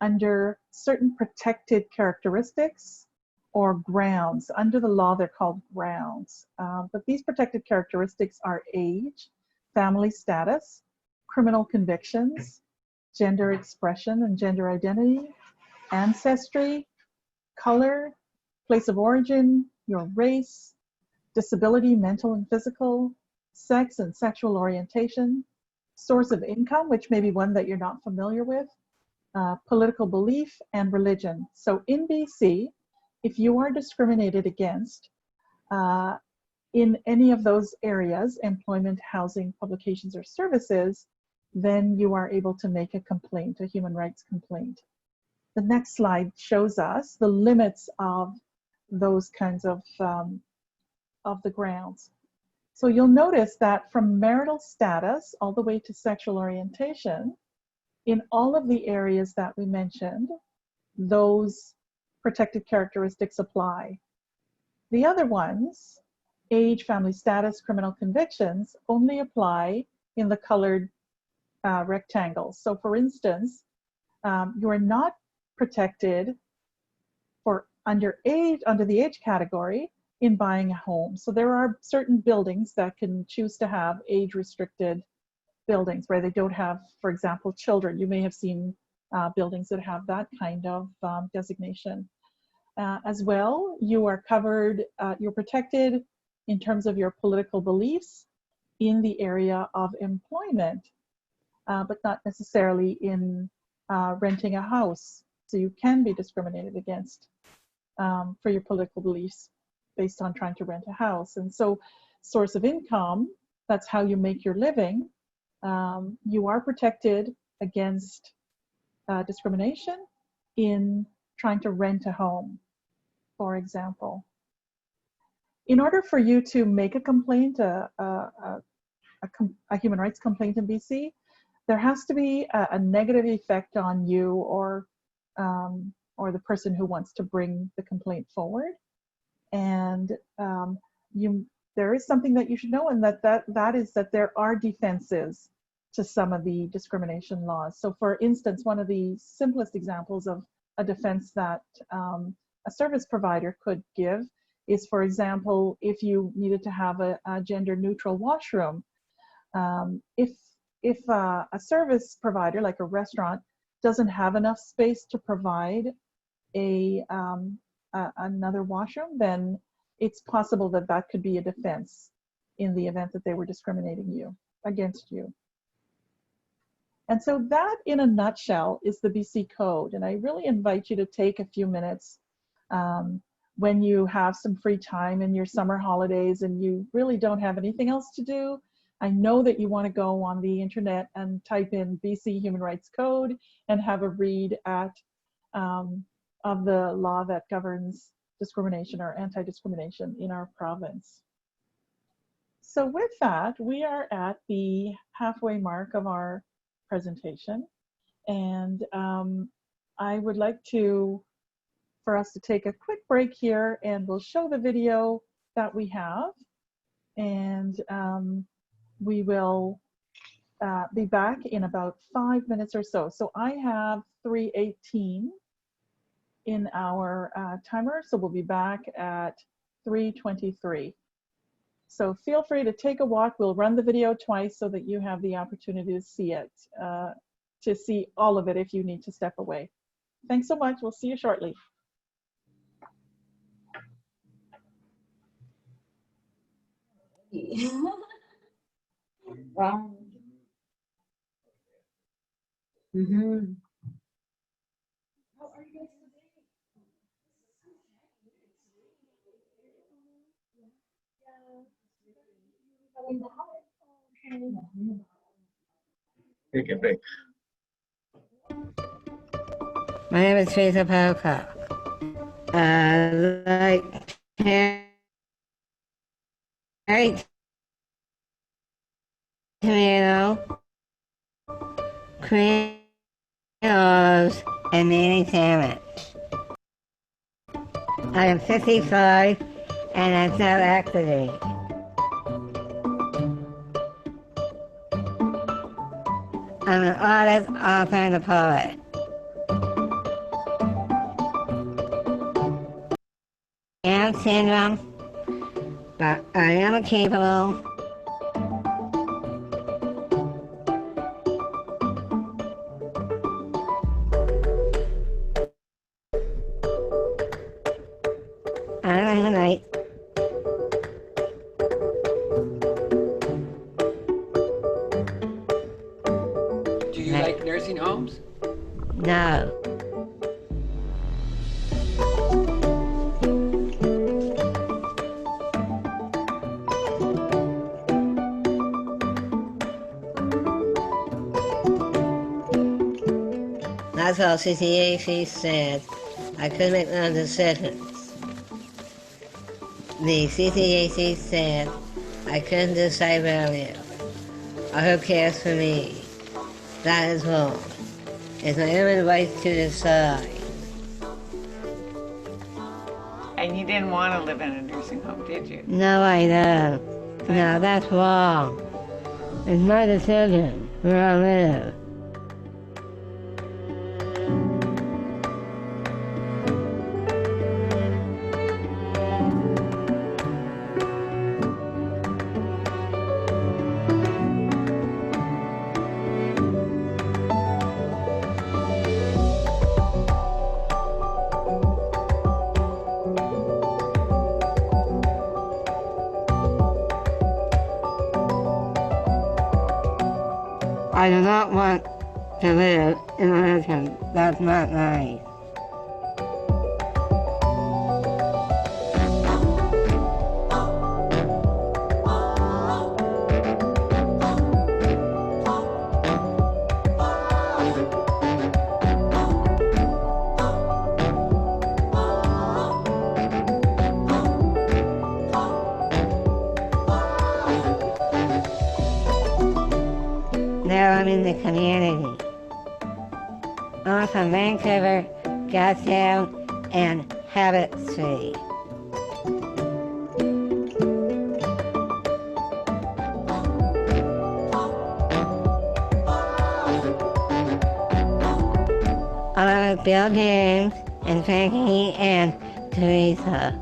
under certain protected characteristics or grounds. Under the law, they're called grounds. But these protected characteristics are age, family status, criminal convictions, gender expression and gender identity, ancestry, color, place of origin, your race, disability, mental and physical, sex and sexual orientation, source of income, which may be one that you're not familiar with, political belief, and religion. So in BC, if you are discriminated against in any of those areas, employment, housing, publications, or services, then you are able to make a complaint, a human rights complaint. The next slide shows us the limits of those kinds of the grounds. So you'll notice that from marital status all the way to sexual orientation, in all of the areas that we mentioned, those protected characteristics apply. The other ones, age, family status, criminal convictions, only apply in the colored rectangles. So for instance, you are not protected for under the age category in buying a home. So there are certain buildings that can choose to have age-restricted buildings where they don't have, for example, children. You may have seen buildings that have that kind of designation. As well, you are covered, you're protected in terms of your political beliefs in the area of employment, but not necessarily in renting a house. So you can be discriminated against for your political beliefs based on trying to rent a house. And so source of income, that's how you make your living. You are protected against discrimination in trying to rent a home, for example. In order for you to make a complaint, a human rights complaint in BC, there has to be a negative effect on you or the person who wants to bring the complaint forward. And there is something that you should know, and that is that there are defenses to some of the discrimination laws. So for instance, one of the simplest examples of a defense that a service provider could give is, for example, if you needed to have a gender neutral washroom. If a service provider, like a restaurant, doesn't have enough space to provide another washroom, then it's possible that that could be a defense in the event that they were discriminating against you. And so that, in a nutshell, is the BC Code. And I really invite you to take a few minutes when you have some free time in your summer holidays and you really don't have anything else to do. I know that you want to go on the internet and type in BC Human Rights Code and have a read of the law that governs discrimination or anti-discrimination in our province. So with that, we are at the halfway mark of our presentation, and I would like for us to take a quick break here, and we'll show the video that we have, and we will be back in about 5 minutes or so. So I have 3:18 in our timer, so we'll be back at 3:23. So feel free to take a walk. We'll run the video twice so that you have the opportunity to see it, to see all of it if you need to step away. Thanks so much. We'll see you shortly. Wow. Mm-hmm. Take a break. My name is Teresa Pocock. Like Harry Tomato, cream olives, and mayonnaise sandwich. I am 55 and I'm South accident. I'm an artist, author, and a poet. Down syndrome, but I am capable homes? No. That's all CCAC said. I couldn't make no decisions. The CCAC said I couldn't decide value. Or who cares for me? That is wrong. It's my human right to decide. And you didn't want to live in a nursing home, did you? No, I don't. No, that's wrong. It's my decision where I live. I do not want to live in a mansion. That's not nice. Now I'm in the community. I'm from Vancouver, Gastown, and Habit Street. I love Bill James and Frankie and Teresa.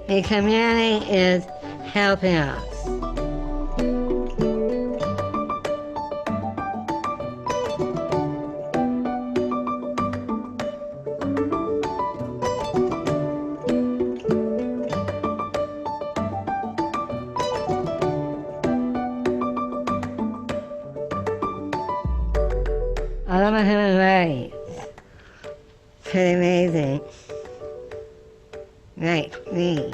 The community is helping us. I love my human rights. Pretty amazing. Like me.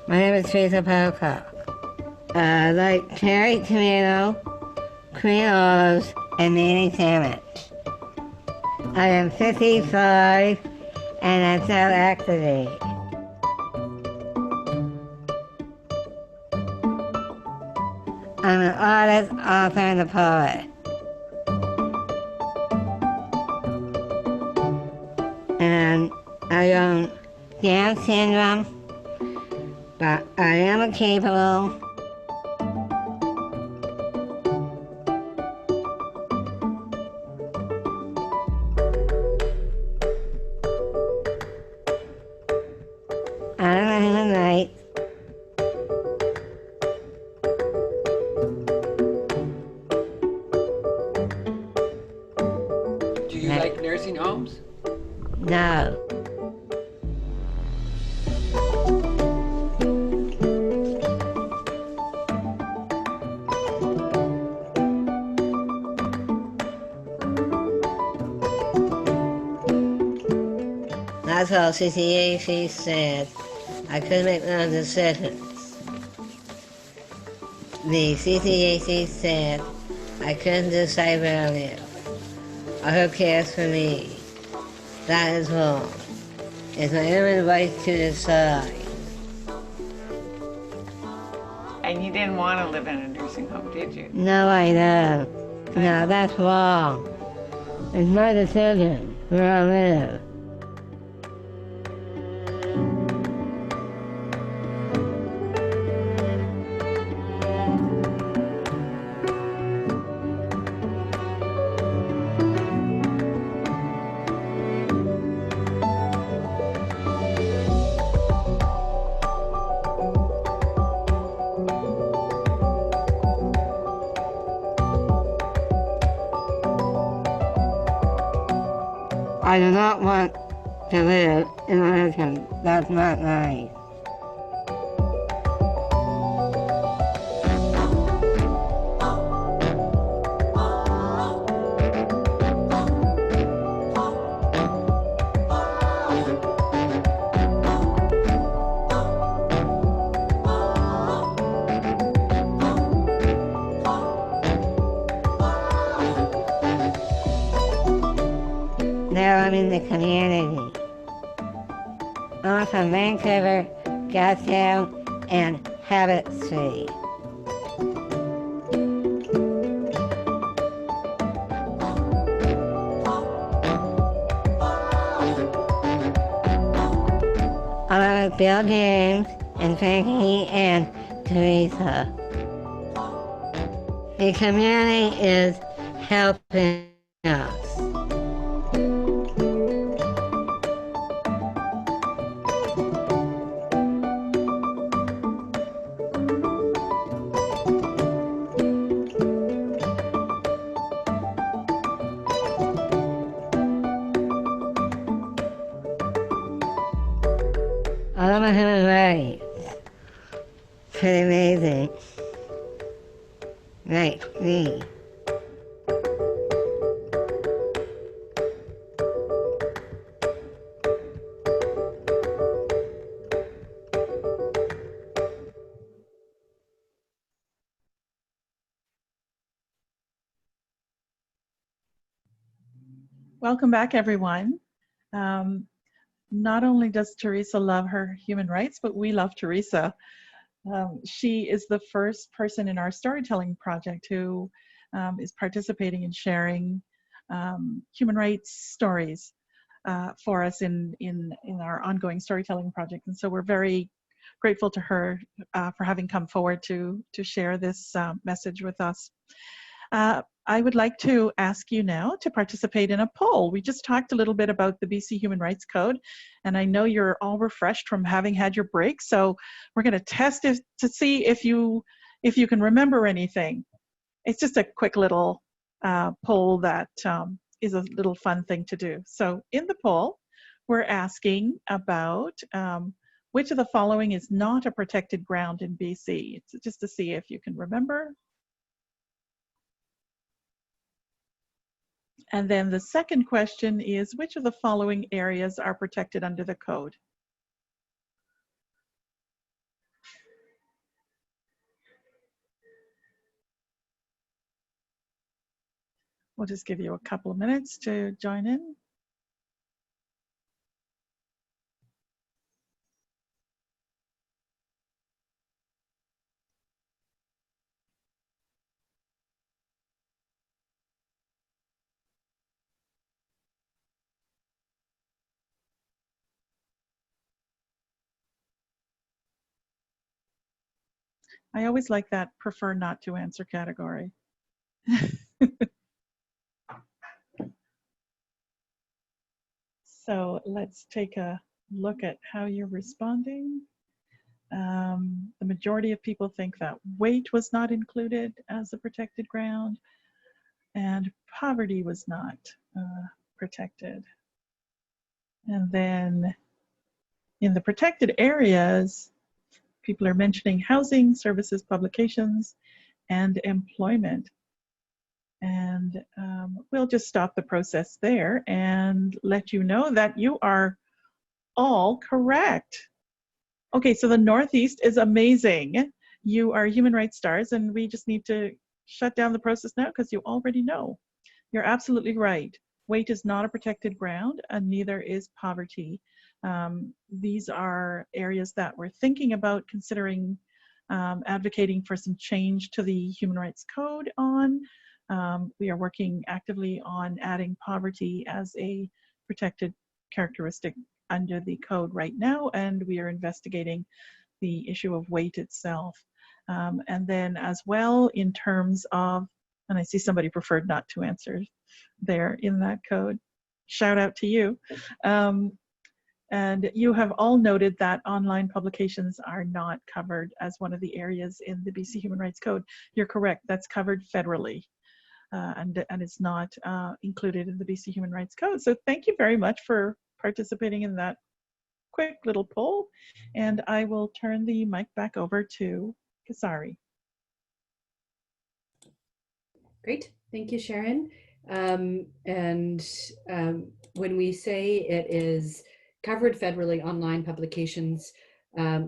My name is Teresa Pocock. I like cherry tomato, green olives, and mayonnaise sandwich. I am 55 and I sell activate. I'm an artist, author, and a poet. And I own Down syndrome, but I am capable. I don't know human rights. Do you like nursing homes? No. That's all CCAC said. I couldn't make no decisions. The CCAC said I couldn't decide where I live. Or who cares for me? That is wrong. It's my human right to decide. And you didn't want to live in a nursing home, did you? No, I don't. No, that's wrong. It's my decision where I live. I do not want to live in a religion that's not nice. Now I'm in the community. I'm from Vancouver, Gastown, and Habit Street. Along with Bill James and Frankie and Teresa. The community is helping us. I love my human rights. Pretty amazing. Like me. Welcome back, everyone. Not only does Teresa love her human rights, but we love Teresa. She is the first person in our storytelling project who is participating in sharing human rights stories for us in our ongoing storytelling project. And so we're very grateful to her for having come forward to share this message with us. I would like to ask you now to participate in a poll. We just talked a little bit about the BC Human Rights Code, and I know you're all refreshed from having had your break, so we're going to test it to see if you can remember anything. It's just a quick little poll that is a little fun thing to do. So in the poll, we're asking about which of the following is not a protected ground in BC. It's just to see if you can remember. And then the second question is, which of the following areas are protected under the code? We'll just give you a couple of minutes to join in. I always like that prefer not to answer category. So let's take a look at how you're responding. The majority of people think that weight was not included as a protected ground, and poverty was not protected. And then in the protected areas, people are mentioning housing, services, publications, and employment. And we'll just stop the process there and let you know that you are all correct. Okay, so the Northeast is amazing. You are human rights stars, and we just need to shut down the process now because you already know. You're absolutely right. Weight is not a protected ground, and neither is poverty. These are areas that we're thinking about considering advocating for some change to the Human Rights Code on. We are working actively on adding poverty as a protected characteristic under the code right now, and we are investigating the issue of weight itself. And then as well, in terms of, and I see somebody preferred not to answer there in that code. Shout out to you. And you have all noted that online publications are not covered as one of the areas in the BC Human Rights Code. You're correct, that's covered federally. and it's not included in the BC Human Rights Code. So thank you very much for participating in that quick little poll. And I will turn the mic back over to Kasari. Great, thank you, Sharon. When we say it is covered federally online publications,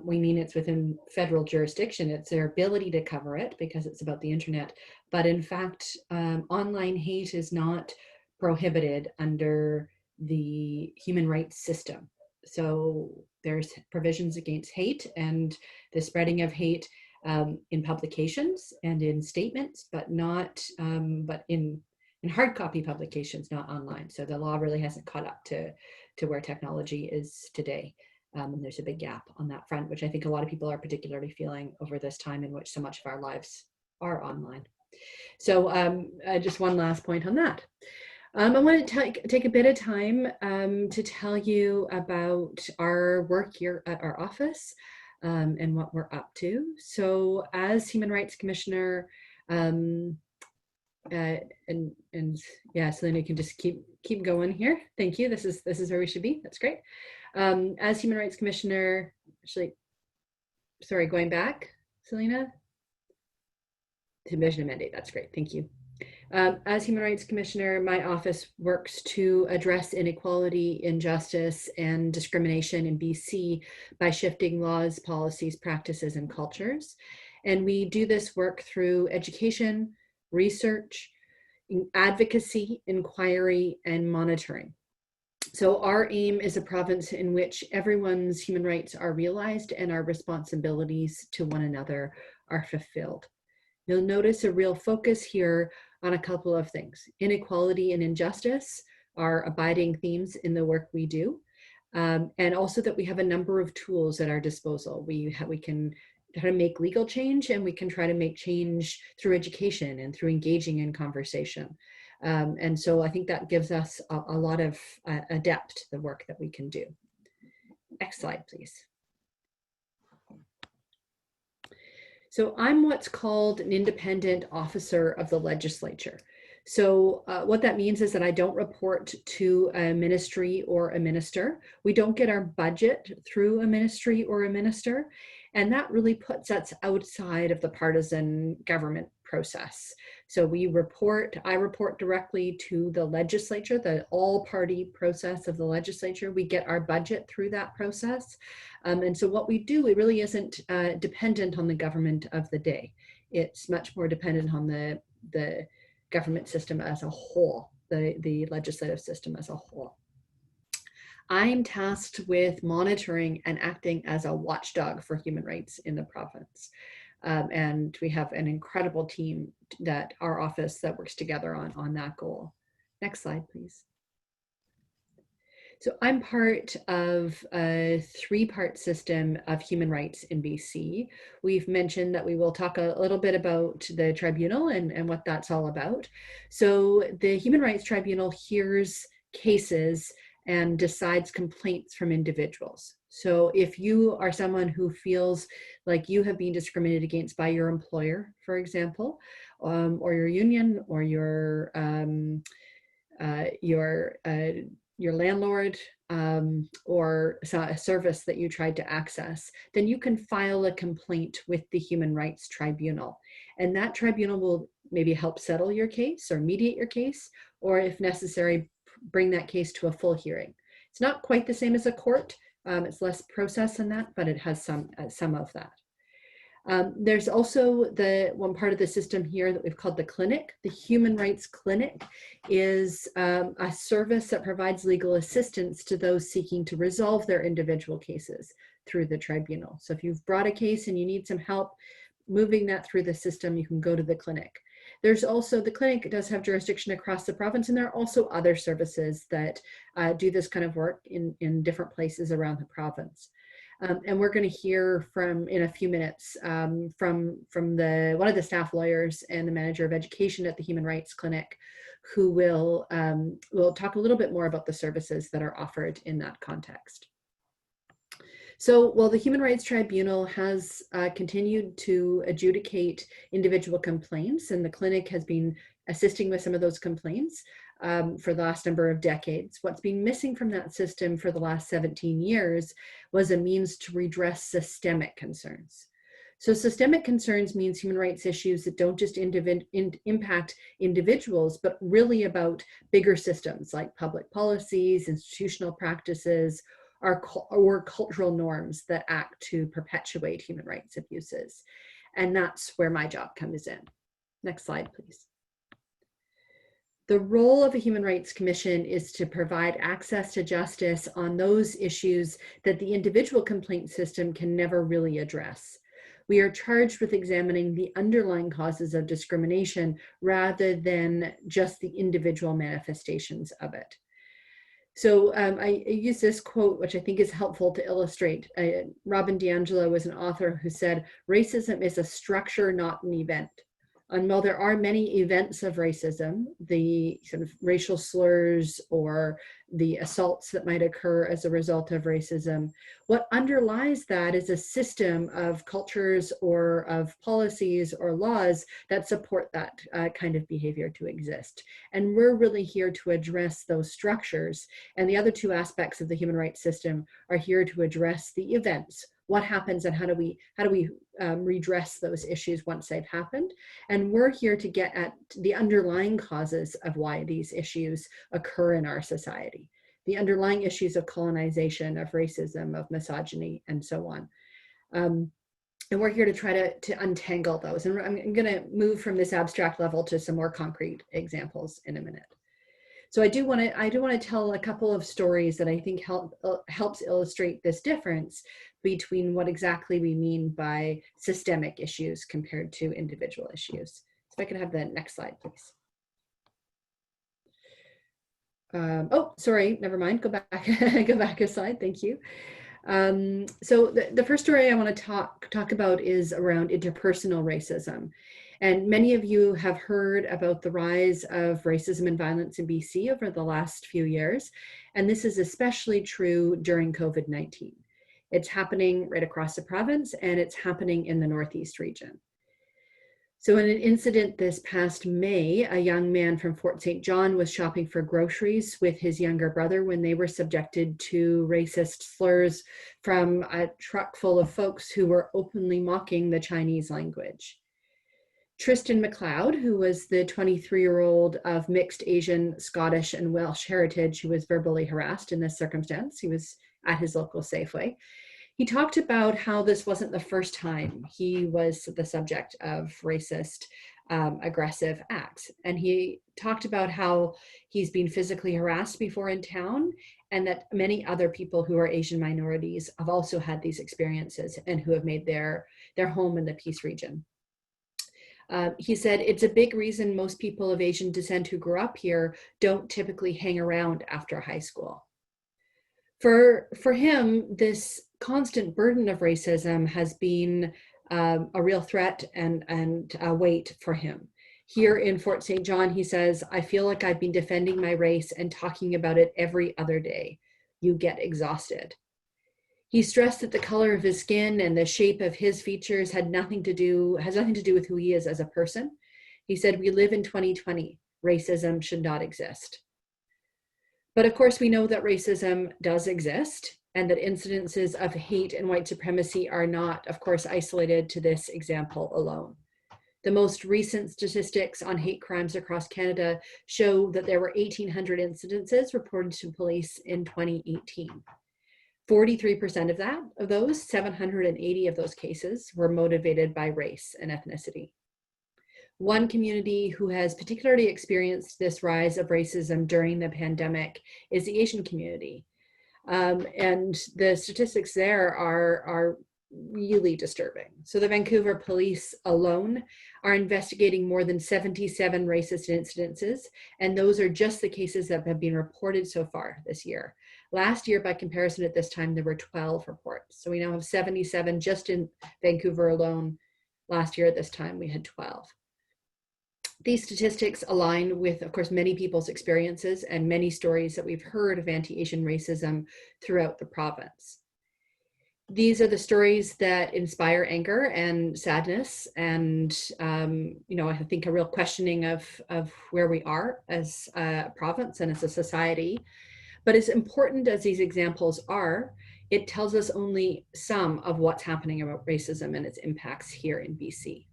we mean it's within federal jurisdiction. It's their ability to cover it because it's about the internet. But in fact, online hate is not prohibited under the human rights system. So there's provisions against hate and the spreading of hate in publications and in statements, but not, but in hard copy publications, not online. So the law really hasn't caught up to where technology is today. And there's a big gap on that front, which I think a lot of people are particularly feeling over this time in which so much of our lives are online. So just one last point on that. I want to take a bit of time to tell you about our work here at our office and what we're up to. So as Human Rights Commissioner, and yeah, Selena, you can just keep going here. Thank you. This is where we should be. That's great. As Human Rights Commissioner, actually, sorry, going back, Selena. Submission mandate. That's great. Thank you. As Human Rights Commissioner, my office works to address inequality, injustice, and discrimination in BC by shifting laws, policies, practices, and cultures. And we do this work through education, research, advocacy, inquiry, and monitoring. So our aim is a province in which everyone's human rights are realized and our responsibilities to one another are fulfilled. You'll notice a real focus here on a couple of things. Inequality and injustice are abiding themes in the work we do. And also that we have a number of tools at our disposal. We can try to make legal change, and we can try to make change through education and through engaging in conversation. And so I think that gives us a lot of depth to the work that we can do. Next slide, please. So I'm what's called an independent officer of the legislature. So what that means is that I don't report to a ministry or a minister. We don't get our budget through a ministry or a minister. And that really puts us outside of the partisan government process. So I report directly to the legislature, the all-party process of the legislature. We get our budget through that process. And so what we do, it really isn't dependent on the government of the day. It's much more dependent on the government system as a whole, the legislative system as a whole. I'm tasked with monitoring and acting as a watchdog for human rights in the province. And we have an incredible team that our office that works together on that goal. Next slide, please. So I'm part of a three-part system of human rights in BC. We've mentioned that we will talk a little bit about the tribunal and what that's all about. So the Human Rights Tribunal hears cases and decides complaints from individuals. So if you are someone who feels like you have been discriminated against by your employer, for example, or your union, or your landlord, or a service that you tried to access, then you can file a complaint with the Human Rights Tribunal. And that tribunal will maybe help settle your case or mediate your case, or if necessary, bring that case to a full hearing. It's not quite the same as a court. It's less process than that, but it has some of that. There's also the one part of the system here that we've called the clinic. The Human Rights Clinic is a service that provides legal assistance to those seeking to resolve their individual cases through the tribunal. So if you've brought a case and you need some help moving that through the system, you can go to the clinic. There's also, the clinic does have jurisdiction across the province, and there are also other services that do this kind of work in different places around the province. And we're going to hear in a few minutes from one of the staff lawyers and the manager of education at the Human Rights Clinic, who will talk a little bit more about the services that are offered in that context. So while the Human Rights Tribunal has continued to adjudicate individual complaints, and the clinic has been assisting with some of those complaints for the last number of decades. What's been missing from that system for the last 17 years was a means to redress systemic concerns. So systemic concerns means human rights issues that don't just impact individuals, but really about bigger systems like public policies, institutional practices, or cultural norms that act to perpetuate human rights abuses. And that's where my job comes in. Next slide, please. The role of a Human Rights Commission is to provide access to justice on those issues that the individual complaint system can never really address. We are charged with examining the underlying causes of discrimination rather than just the individual manifestations of it. So I use this quote, which I think is helpful to illustrate. Robin DiAngelo was an author who said, "Racism is a structure, not an event." And while there are many events of racism, the sort of racial slurs or the assaults that might occur as a result of racism, what underlies that is a system of cultures or of policies or laws that support that kind of behavior to exist. And we're really here to address those structures. And the other two aspects of the human rights system are here to address the events. What happens and how do we redress those issues once they've happened? And we're here to get at the underlying causes of why these issues occur in our society, the underlying issues of colonization, of racism, of misogyny, and so on. And we're here to try to untangle those. And I'm going to move from this abstract level to some more concrete examples in a minute. So I do want to tell a couple of stories that I think helps illustrate this difference between what exactly we mean by systemic issues compared to individual issues. So if I could have the next slide, please. Oh, sorry, never mind. Go back, go back a slide. Thank you. So the first story I want to talk about is around interpersonal racism. And many of you have heard about the rise of racism and violence in BC over the last few years. And this is especially true during COVID-19. It's happening right across the province, and it's happening in the Northeast region. So in an incident this past May, a young man from Fort St. John was shopping for groceries with his younger brother when they were subjected to racist slurs from a truck full of folks who were openly mocking the Chinese language. Tristan Mcleod, who was the 23-year-old of mixed Asian, Scottish, and Welsh heritage who was verbally harassed in this circumstance, he was at his local Safeway. He talked about how this wasn't the first time he was the subject of racist, aggressive acts. And he talked about how he's been physically harassed before in town, and that many other people who are Asian minorities have also had these experiences and who have made their home in the Peace region. He said, "It's a big reason most people of Asian descent who grew up here don't typically hang around after high school." For him, this constant burden of racism has been a real threat and a weight for him. Here in Fort St. John, he says, "I feel like I've been defending my race and talking about it every other day. You get exhausted." He stressed that the color of his skin and the shape of his features has nothing to do with who he is as a person. He said, "We live in 2020. Racism should not exist." But of course, we know that racism does exist and that incidences of hate and white supremacy are not, of course, isolated to this example alone. The most recent statistics on hate crimes across Canada show that there were 1,800 incidences reported to police in 2018. 43% of those, 780 of those cases, were motivated by race and ethnicity. One community who has particularly experienced this rise of racism during the pandemic is the Asian community. And the statistics there are really disturbing. So the Vancouver police alone are investigating more than 77 racist incidences, and those are just the cases that have been reported so far this year. Last year, by comparison, at this time, there were 12 reports. So we now have 77 just in Vancouver alone. Last year at this time, we had 12. These statistics align with, of course, many people's experiences and many stories that we've heard of anti-Asian racism throughout the province. These are the stories that inspire anger and sadness, and you know, I think a real questioning of where we are as a province and as a society. But as important as these examples are, it tells us only some of what's happening about racism and its impacts here in BC.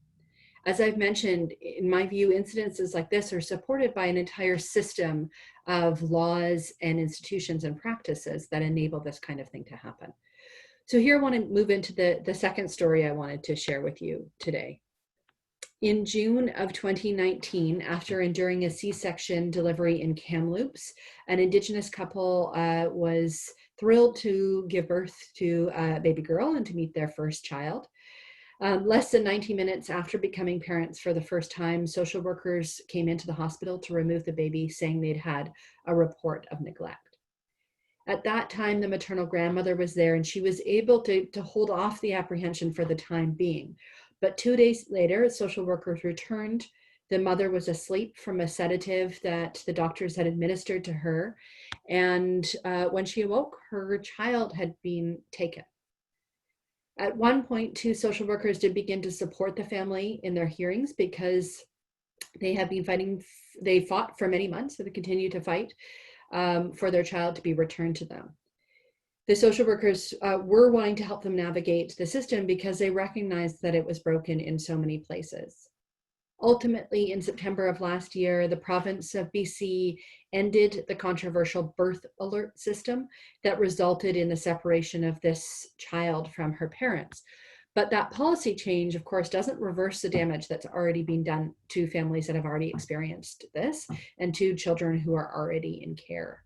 As I've mentioned, in my view, incidences like this are supported by an entire system of laws and institutions and practices that enable this kind of thing to happen. So here I want to move into the second story I wanted to share with you today. In June of 2019, after enduring a C-section delivery in Kamloops, an Indigenous couple was thrilled to give birth to a baby girl and to meet their first child. Less than 90 minutes after becoming parents for the first time, social workers came into the hospital to remove the baby, saying they'd had a report of neglect. At that time, the maternal grandmother was there, and she was able to hold off the apprehension for the time being. But 2 days later, social workers returned. The mother was asleep from a sedative that the doctors had administered to her. And when she awoke, her child had been taken. At one point, 2 social workers did begin to support the family in their hearings because they have been fighting, they fought for many months, so they continue to fight for their child to be returned to them. The social workers were wanting to help them navigate the system because they recognized that it was broken in so many places. Ultimately, in September of last year, the province of BC ended the controversial birth alert system that resulted in the separation of this child from her parents. But that policy change, of course, doesn't reverse the damage that's already been done to families that have already experienced this and to children who are already in care.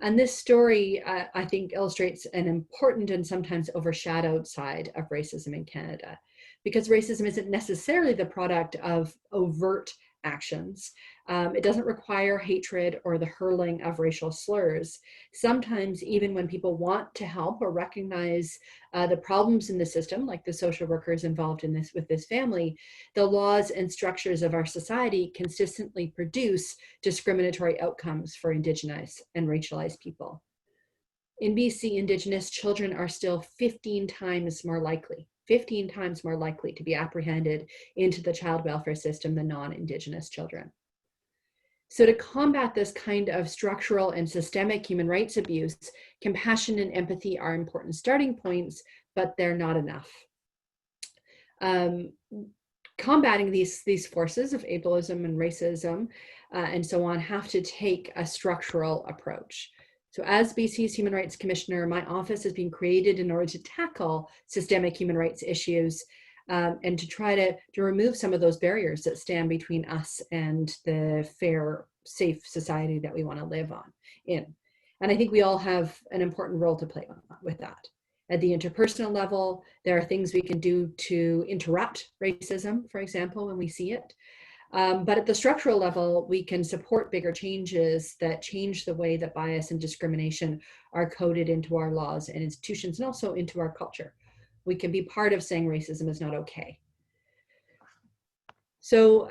And this story, I think, illustrates an important and sometimes overshadowed side of racism in Canada, because racism isn't necessarily the product of overt actions. It doesn't require hatred or the hurling of racial slurs. Sometimes, even when people want to help or recognize the problems in the system, like the social workers involved in this with this family, the laws and structures of our society consistently produce discriminatory outcomes for Indigenous and racialized people. In BC, Indigenous children are still 15 times more likely to be apprehended into the child welfare system than non-Indigenous children. So to combat this kind of structural and systemic human rights abuse, compassion and empathy are important starting points, but they're not enough. Combating these forces of ableism and racism and so on have to take a structural approach. So as BC's Human Rights Commissioner, my office has been created in order to tackle systemic human rights issues and to try to remove some of those barriers that stand between us and the fair, safe society that we want to live in. And I think we all have an important role to play with that. At the interpersonal level, there are things we can do to interrupt racism, for example, when we see it. But at the structural level, we can support bigger changes that change the way that bias and discrimination are coded into our laws and institutions and also into our culture. We can be part of saying racism is not okay. So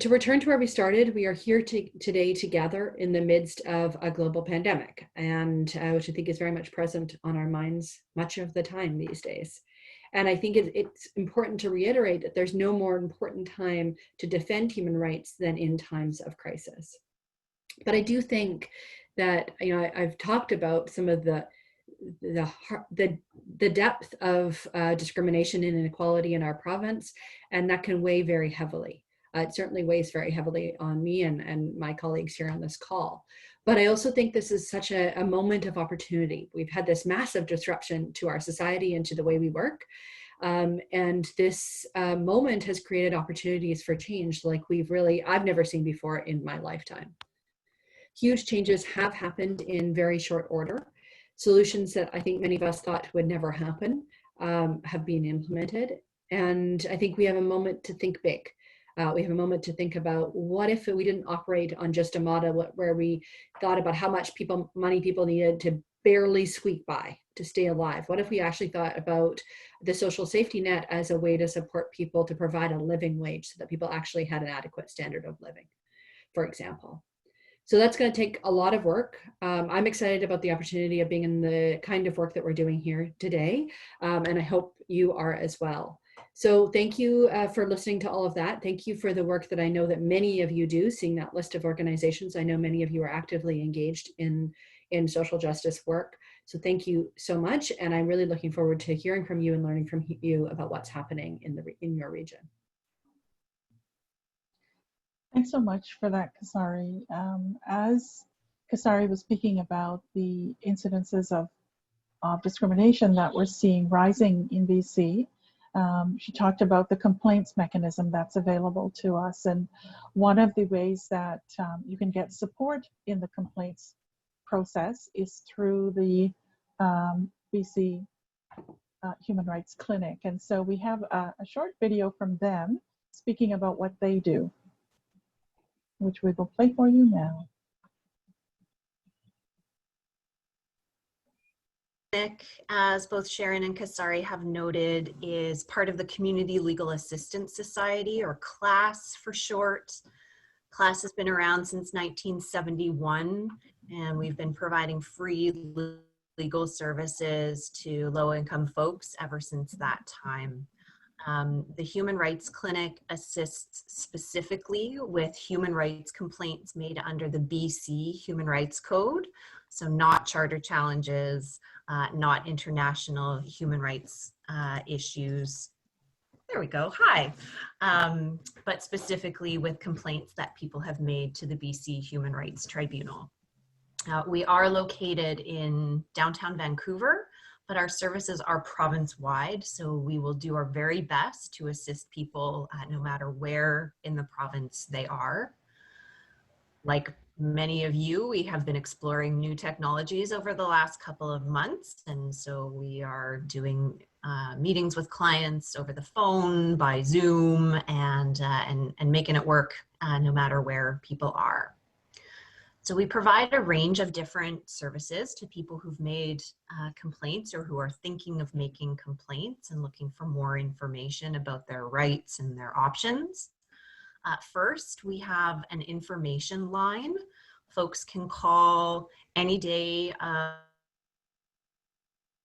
to return to where we started, we are here today together in the midst of a global pandemic, and which I think is very much present on our minds much of the time these days. And I think it's important to reiterate that there's no more important time to defend human rights than in times of crisis. But I do think that, you know, I've talked about some of the depth of discrimination and inequality in our province, and that can weigh very heavily. It certainly weighs very heavily on me and my colleagues here on this call. But I also think this is such a moment of opportunity. We've had this massive disruption to our society and to the way we work. And this moment has created opportunities for change like I've never seen before in my lifetime. Huge changes have happened in very short order. Solutions that I think many of us thought would never happen have been implemented. And I think we have a moment to think big. We have a moment to think about what if we didn't operate on just a model where we thought about how much money people needed to barely squeak by to stay alive. What if we actually thought about the social safety net as a way to support people to provide a living wage so that people actually had an adequate standard of living, for example. So that's going to take a lot of work. I'm excited about the opportunity of being in the kind of work that we're doing here today, and I hope you are as well. So thank you for listening to all of that. Thank you for the work that I know that many of you do, seeing that list of organizations. I know many of you are actively engaged in social justice work. So thank you so much. And I'm really looking forward to hearing from you and learning from you about what's happening in your region. Thanks so much for that, Kasari. As Kasari was speaking about the incidences of discrimination that we're seeing rising in BC, she talked about the complaints mechanism that's available to us. And one of the ways that you can get support in the complaints process is through the BC Human Rights Clinic. And so we have a short video from them speaking about what they do, which we will play for you now. As both Sharon and Kasari have noted, is part of the Community Legal Assistance Society, or CLASS for short. CLASS has been around since 1971, and we've been providing free legal services to low-income folks ever since that time. The Human Rights Clinic assists specifically with human rights complaints made under the BC Human Rights Code, so not charter challenges, not international human rights issues. There we go, hi. But specifically with complaints that people have made to the BC Human Rights Tribunal. We are located in downtown Vancouver, but our services are province-wide, so we will do our very best to assist people no matter where in the province they are. Like many of you, we have been exploring new technologies over the last couple of months, and so we are doing meetings with clients over the phone, by Zoom, and making it work no matter where people are. So we provide a range of different services to people who've made complaints or who are thinking of making complaints and looking for more information about their rights and their options. First, we have an information line. Folks can call any day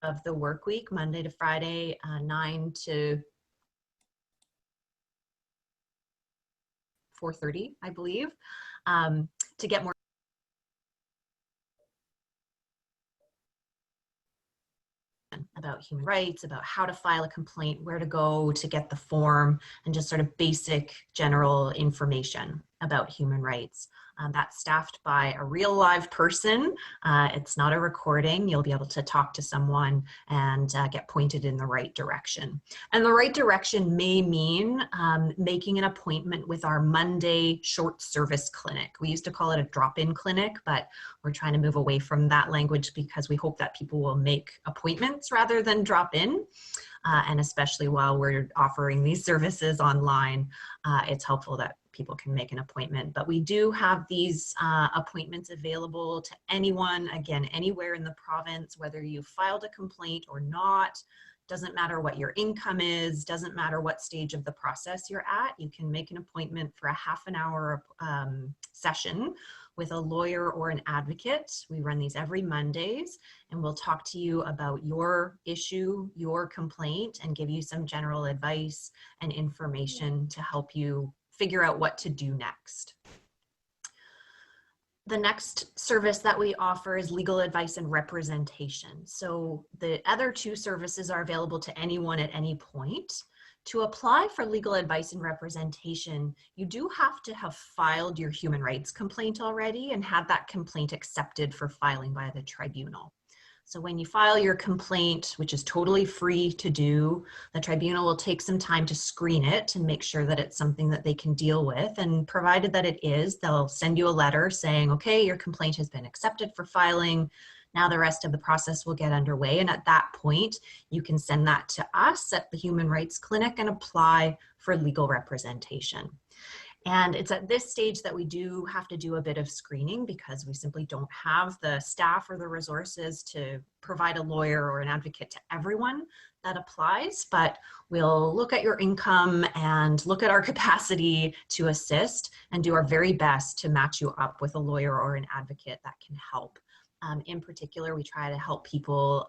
of the work week, Monday to Friday, 9 to 4:30, I believe, to get more about human rights, about how to file a complaint, where to go to get the form, and just sort of basic general information about human rights. That's staffed by a real live person. It's not a recording. You'll be able to talk to someone and get pointed in the right direction. And the right direction may mean making an appointment with our Monday short service clinic. We used to call it a drop-in clinic, but we're trying to move away from that language because we hope that people will make appointments rather than drop in. And especially while we're offering these services online, it's helpful that people can make an appointment. But we do have these appointments available to anyone, again, anywhere in the province, whether you filed a complaint or not. Doesn't matter what your income is, doesn't matter what stage of the process you're at. You can make an appointment for a half an hour session with a lawyer or an advocate. We run these every Mondays, and we'll talk to you about your issue, your complaint, and give you some general advice and information to help you figure out what to do next. The next service that we offer is legal advice and representation. So the other two services are available to anyone at any point. To apply for legal advice and representation, you do have to have filed your human rights complaint already and had that complaint accepted for filing by the tribunal. So when you file your complaint, which is totally free to do, the tribunal will take some time to screen it and make sure that it's something that they can deal with. And provided that it is, they'll send you a letter saying, okay, your complaint has been accepted for filing. Now the rest of the process will get underway. And at that point, you can send that to us at the Human Rights Clinic and apply for legal representation. And it's at this stage that we do have to do a bit of screening because we simply don't have the staff or the resources to provide a lawyer or an advocate to everyone that applies, but we'll look at your income and look at our capacity to assist and do our very best to match you up with a lawyer or an advocate that can help. In particular, we try to help people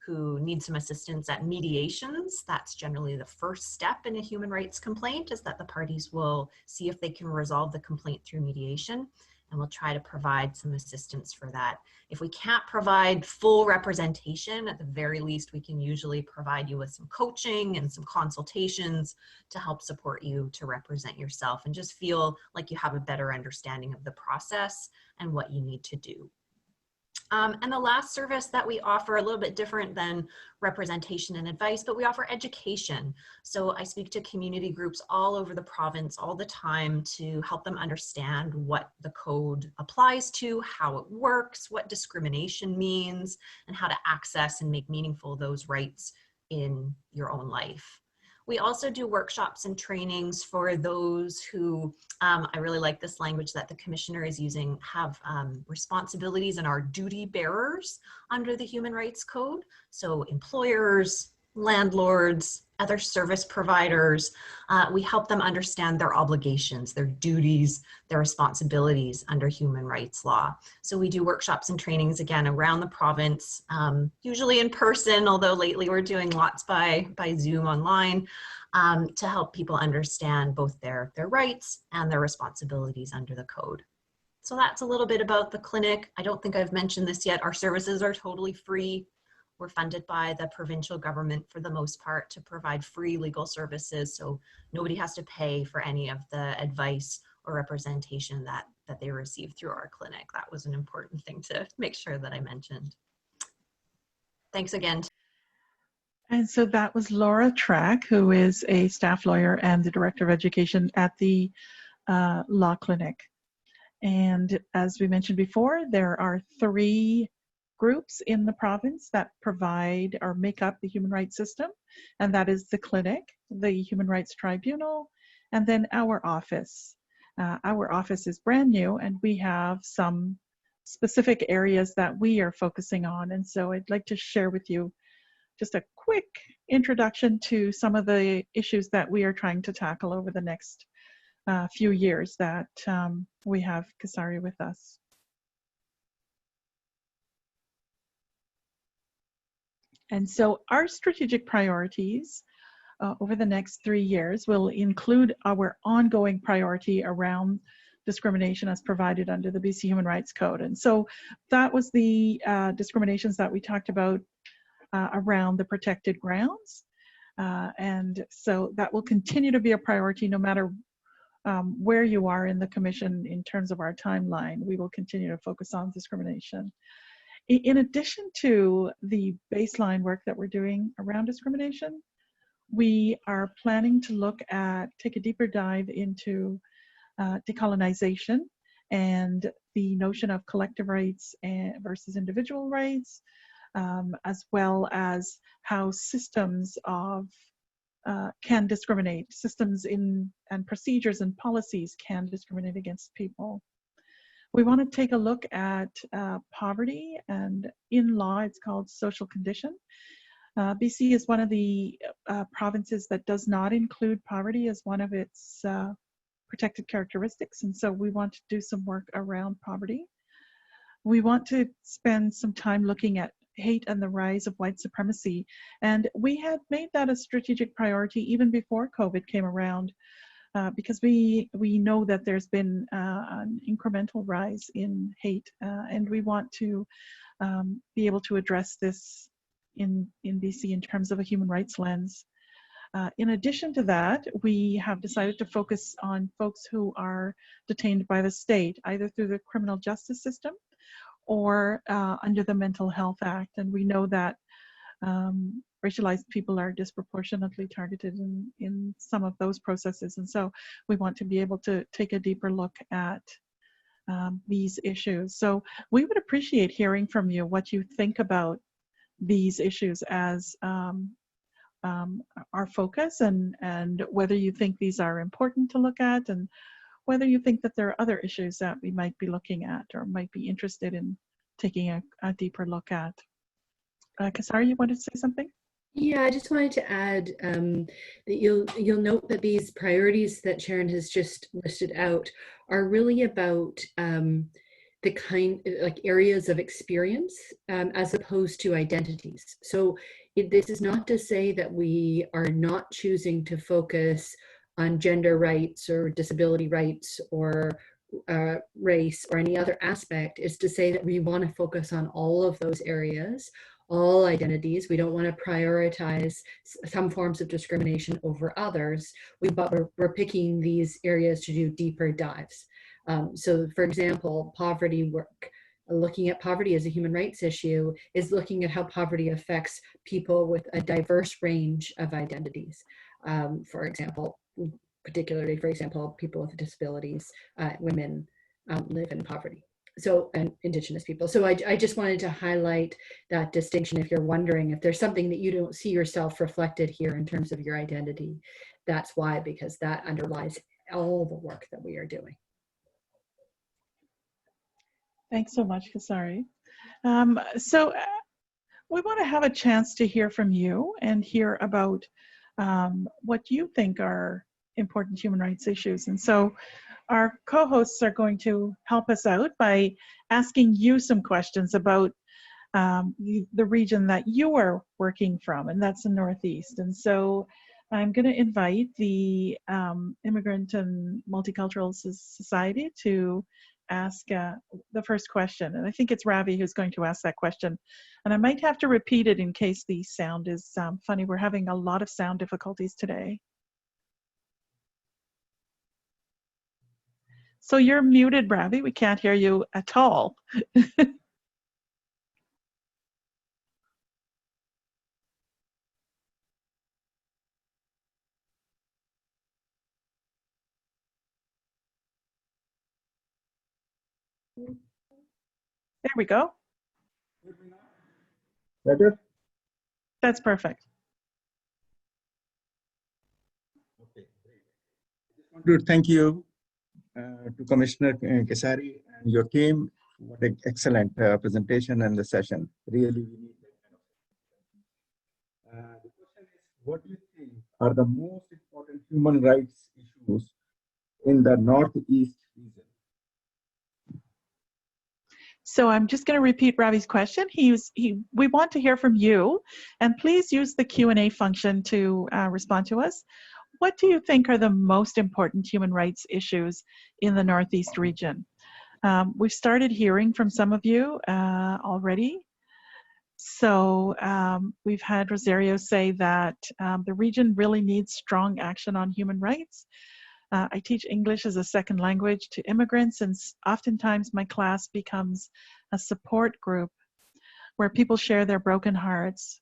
who need some assistance at mediations. That's generally the first step in a human rights complaint, is that the parties will see if they can resolve the complaint through mediation, and we'll try to provide some assistance for that. If we can't provide full representation, at the very least, we can usually provide you with some coaching and some consultations to help support you to represent yourself and just feel like you have a better understanding of the process and what you need to do. And the last service that we offer, a little bit different than representation and advice, but we offer education. So I speak to community groups all over the province all the time to help them understand what the code applies to, how it works, what discrimination means, and how to access and make meaningful those rights in your own life. We also do workshops and trainings for those who, I really like this language that the commissioner is using, have responsibilities and are duty bearers under the Human Rights Code. So employers, landlords, other service providers, we help them understand their obligations, their duties, their responsibilities under human rights law. So we do workshops and trainings again around the province, usually in person, although lately we're doing lots by Zoom online, to help people understand both their rights and their responsibilities under the code. So that's a little bit about the clinic. I don't think I've mentioned this yet. Our services are totally free. We're funded by the provincial government for the most part to provide free legal services, so nobody has to pay for any of the advice or representation that they receive through our clinic. That was an important thing to make sure that I mentioned. Thanks again. And so that was Laura Track, who is a staff lawyer and the Director of Education at the Law Clinic. And as we mentioned before, there are 3 groups in the province that provide or make up the human rights system, and that is the clinic, the Human Rights Tribunal, and then our office. Our office is brand new, and we have some specific areas that we are focusing on, and so I'd like to share with you just a quick introduction to some of the issues that we are trying to tackle over the next few years that we have Kasari with us. And so our strategic priorities over the next 3 years will include our ongoing priority around discrimination as provided under the BC Human Rights Code. And so that was the discriminations that we talked about around the protected grounds. And so that will continue to be a priority no matter where you are in the Commission in terms of our timeline. We will continue to focus on discrimination. In addition to the baseline work that we're doing around discrimination, we are planning to take a deeper dive into decolonization and the notion of collective rights versus individual rights, as well as how systems can discriminate, systems and procedures and policies can discriminate against people. We want to take a look at poverty, and in law it's called social condition. BC is one of the provinces that does not include poverty as one of its protected characteristics, and so we want to do some work around poverty. We want to spend some time looking at hate and the rise of white supremacy, and we had made that a strategic priority even before COVID came around. Because we know that there's been an incremental rise in hate, and we want to be able to address this in BC in terms of a human rights lens. In addition to that, we have decided to focus on folks who are detained by the state, either through the criminal justice system or under the Mental Health Act. And we know that racialized people are disproportionately targeted in some of those processes. And so we want to be able to take a deeper look at these issues. So we would appreciate hearing from you what you think about these issues as our focus, and whether you think these are important to look at, and whether you think that there are other issues that we might be looking at or might be interested in taking a deeper look at. Kasari, you wanted to say something? Yeah, I just wanted to add that you'll note that these priorities that Sharon has just listed out are really about the kind, like, areas of experience as opposed to identities. So this is not to say that we are not choosing to focus on gender rights or disability rights or race or any other aspect. Is to say that we want to focus on all of those areas, all identities. We don't want to prioritize some forms of discrimination over others, but we're picking these areas to do deeper dives. So for example, poverty work, looking at poverty as a human rights issue is looking at how poverty affects people with a diverse range of identities. For example, particularly, for example, people with disabilities, women live in poverty. So, and Indigenous people. So I just wanted to highlight that distinction. If you're wondering if there's something that you don't see yourself reflected here in terms of your identity, that's why, because that underlies all the work that we are doing. Thanks so much, Kasari. So we want to have a chance to hear from you and hear about what you think are important human rights issues. And so our co-hosts are going to help us out by asking you some questions about the region that you are working from, and that's the Northeast. And so I'm going to invite the Immigrant and Multicultural Society to ask the first question. And I think it's Ravi who's going to ask that question. And I might have to repeat it in case the sound is funny. We're having a lot of sound difficulties today. So you're muted, Ravi. We can't hear you at all. There we go. Better? That's perfect. Okay, great. I just want to thank you to Commissioner Kasari and your team. What an excellent presentation and the session. Really, we need that kind of. The question is, what do you think are the most important human rights issues in the Northeast region? So I'm just going to repeat Ravi's question. We want to hear from you, and please use the Q&A function to respond to us. What do you think are the most important human rights issues in the Northeast region? We've started hearing from some of you already. So we've had Rosario say that the region really needs strong action on human rights. I teach English as a second language to immigrants, and oftentimes my class becomes a support group where people share their broken hearts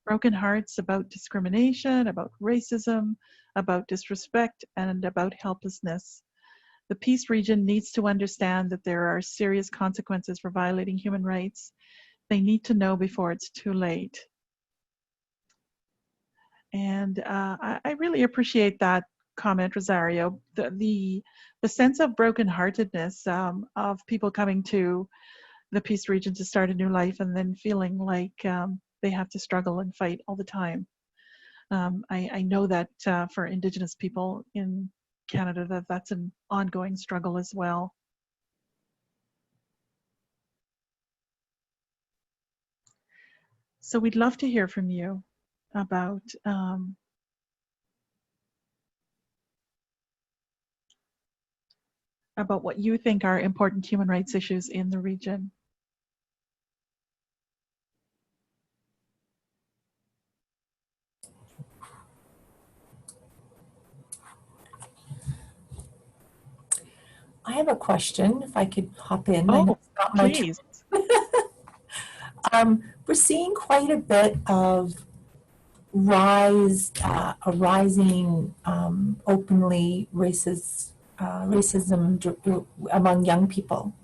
about discrimination, about racism, about disrespect, and about helplessness. The Peace region needs to understand that there are serious consequences for violating human rights. They need to know before it's too late. And I really appreciate that comment, Rosario. The sense of brokenheartedness of people coming to the Peace region to start a new life and then feeling like they have to struggle and fight all the time. I know that for Indigenous people in Canada, that's an ongoing struggle as well. So we'd love to hear from you about what you think are important human rights issues in the region. I have a question, if I could hop in. Oh, please. We're seeing quite a bit of rising openly racism among young people,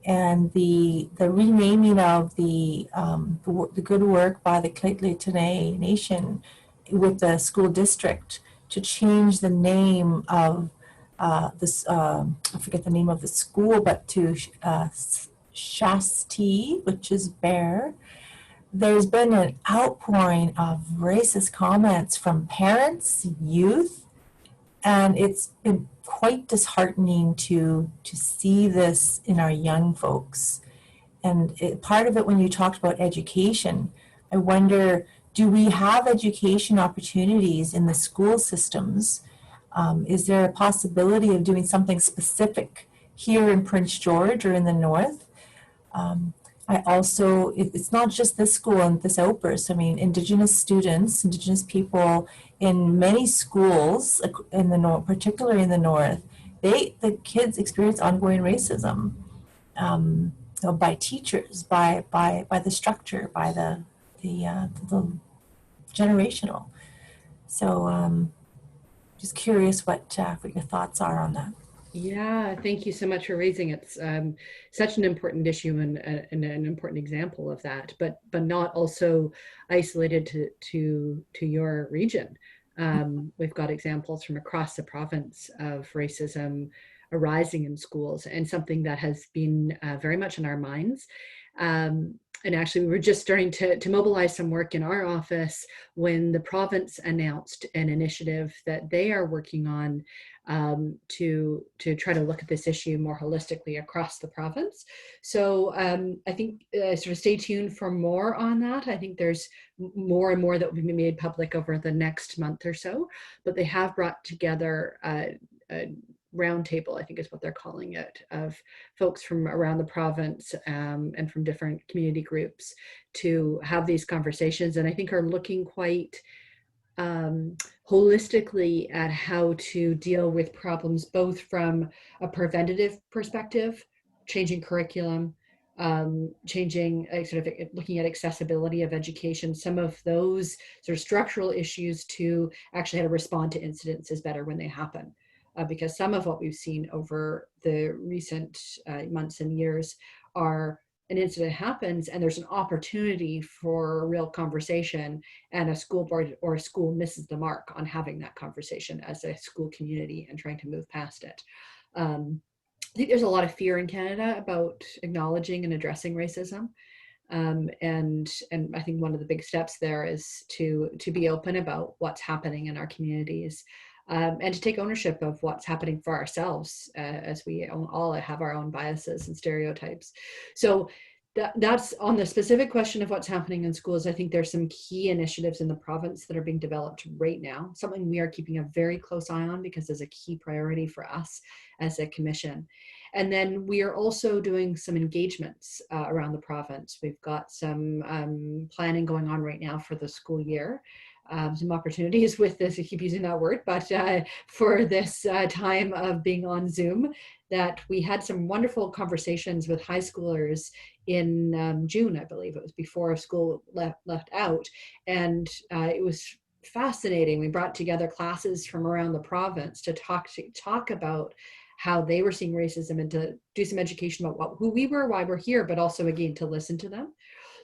and the renaming of the good work by the Lheidli T'enneh Nation with the school district to change the name of this, I forget the name of the school, but to Shasti, which is bear. There's been an outpouring of racist comments from parents, youth, and it's been quite disheartening to see this in our young folks. And part of it, when you talked about education, I wonder, do we have education opportunities in the school systems? Is there a possibility of doing something specific here in Prince George or in the North? I also, it's not just this school and this outburst. I mean, Indigenous students, Indigenous people in many schools in the North, particularly in the North, the kids experience ongoing racism by teachers, by the structure, by the generational. So just curious what your thoughts are on that. Yeah, thank you so much for raising it. It's such an important issue and an important example of that, but not also isolated to your region. We've got examples from across the province of racism arising in schools, and something that has been very much in our minds. And actually, we were just starting to mobilize some work in our office when the province announced an initiative that they are working on to try to look at this issue more holistically across the province. So I think sort of stay tuned for more on that. I think there's more and more that will be made public over the next month or so, but they have brought together a roundtable, I think is what they're calling it, of folks from around the province and from different community groups to have these conversations, and I think are looking quite holistically at how to deal with problems both from a preventative perspective, changing curriculum, changing sort of looking at accessibility of education, some of those sort of structural issues, to actually how to respond to incidents is better when they happen. Because some of what we've seen over the recent months and years are an incident happens and there's an opportunity for a real conversation, and a school board or a school misses the mark on having that conversation as a school community and trying to move past it. I think there's a lot of fear in Canada about acknowledging and addressing racism. And I think one of the big steps there is to be open about what's happening in our communities. And to take ownership of what's happening for ourselves, as we all have our own biases and stereotypes. So that's on the specific question of what's happening in schools. I think there's some key initiatives in the province that are being developed right now, something we are keeping a very close eye on because there's a key priority for us as a commission. And then we are also doing some engagements around the province. We've got some planning going on right now for the school year. Some opportunities with this, I keep using that word, but for this time of being on Zoom, that we had some wonderful conversations with high schoolers in June, I believe it was before school left out. And it was fascinating. We brought together classes from around the province to talk about how they were seeing racism and to do some education about who we were, why we're here, but also again, to listen to them.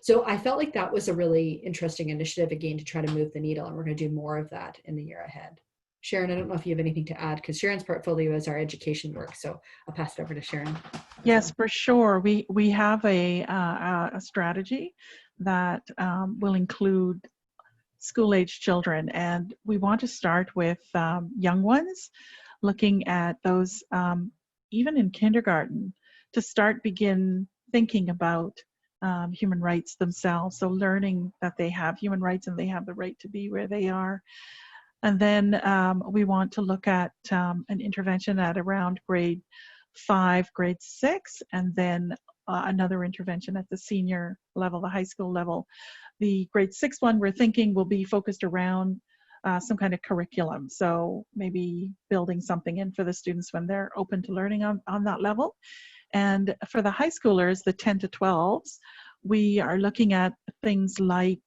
So I felt like that was a really interesting initiative, again, to try to move the needle, and we're going to do more of that in the year ahead. Sharon, I don't know if you have anything to add, because Sharon's portfolio is our education work, so I'll pass it over to Sharon. Yes, for sure. We have a strategy that will include school-age children, and we want to start with young ones, looking at those even in kindergarten, to begin thinking about human rights themselves. So learning that they have human rights and they have the right to be where they are. And then we want to look at an intervention at around grade 5, grade 6, and then another intervention at the senior level, the high school level. The grade 6 one we're thinking will be focused around some kind of curriculum. So maybe building something in for the students when they're open to learning on that level. And for the high schoolers, the 10 to 12s, we are looking at things like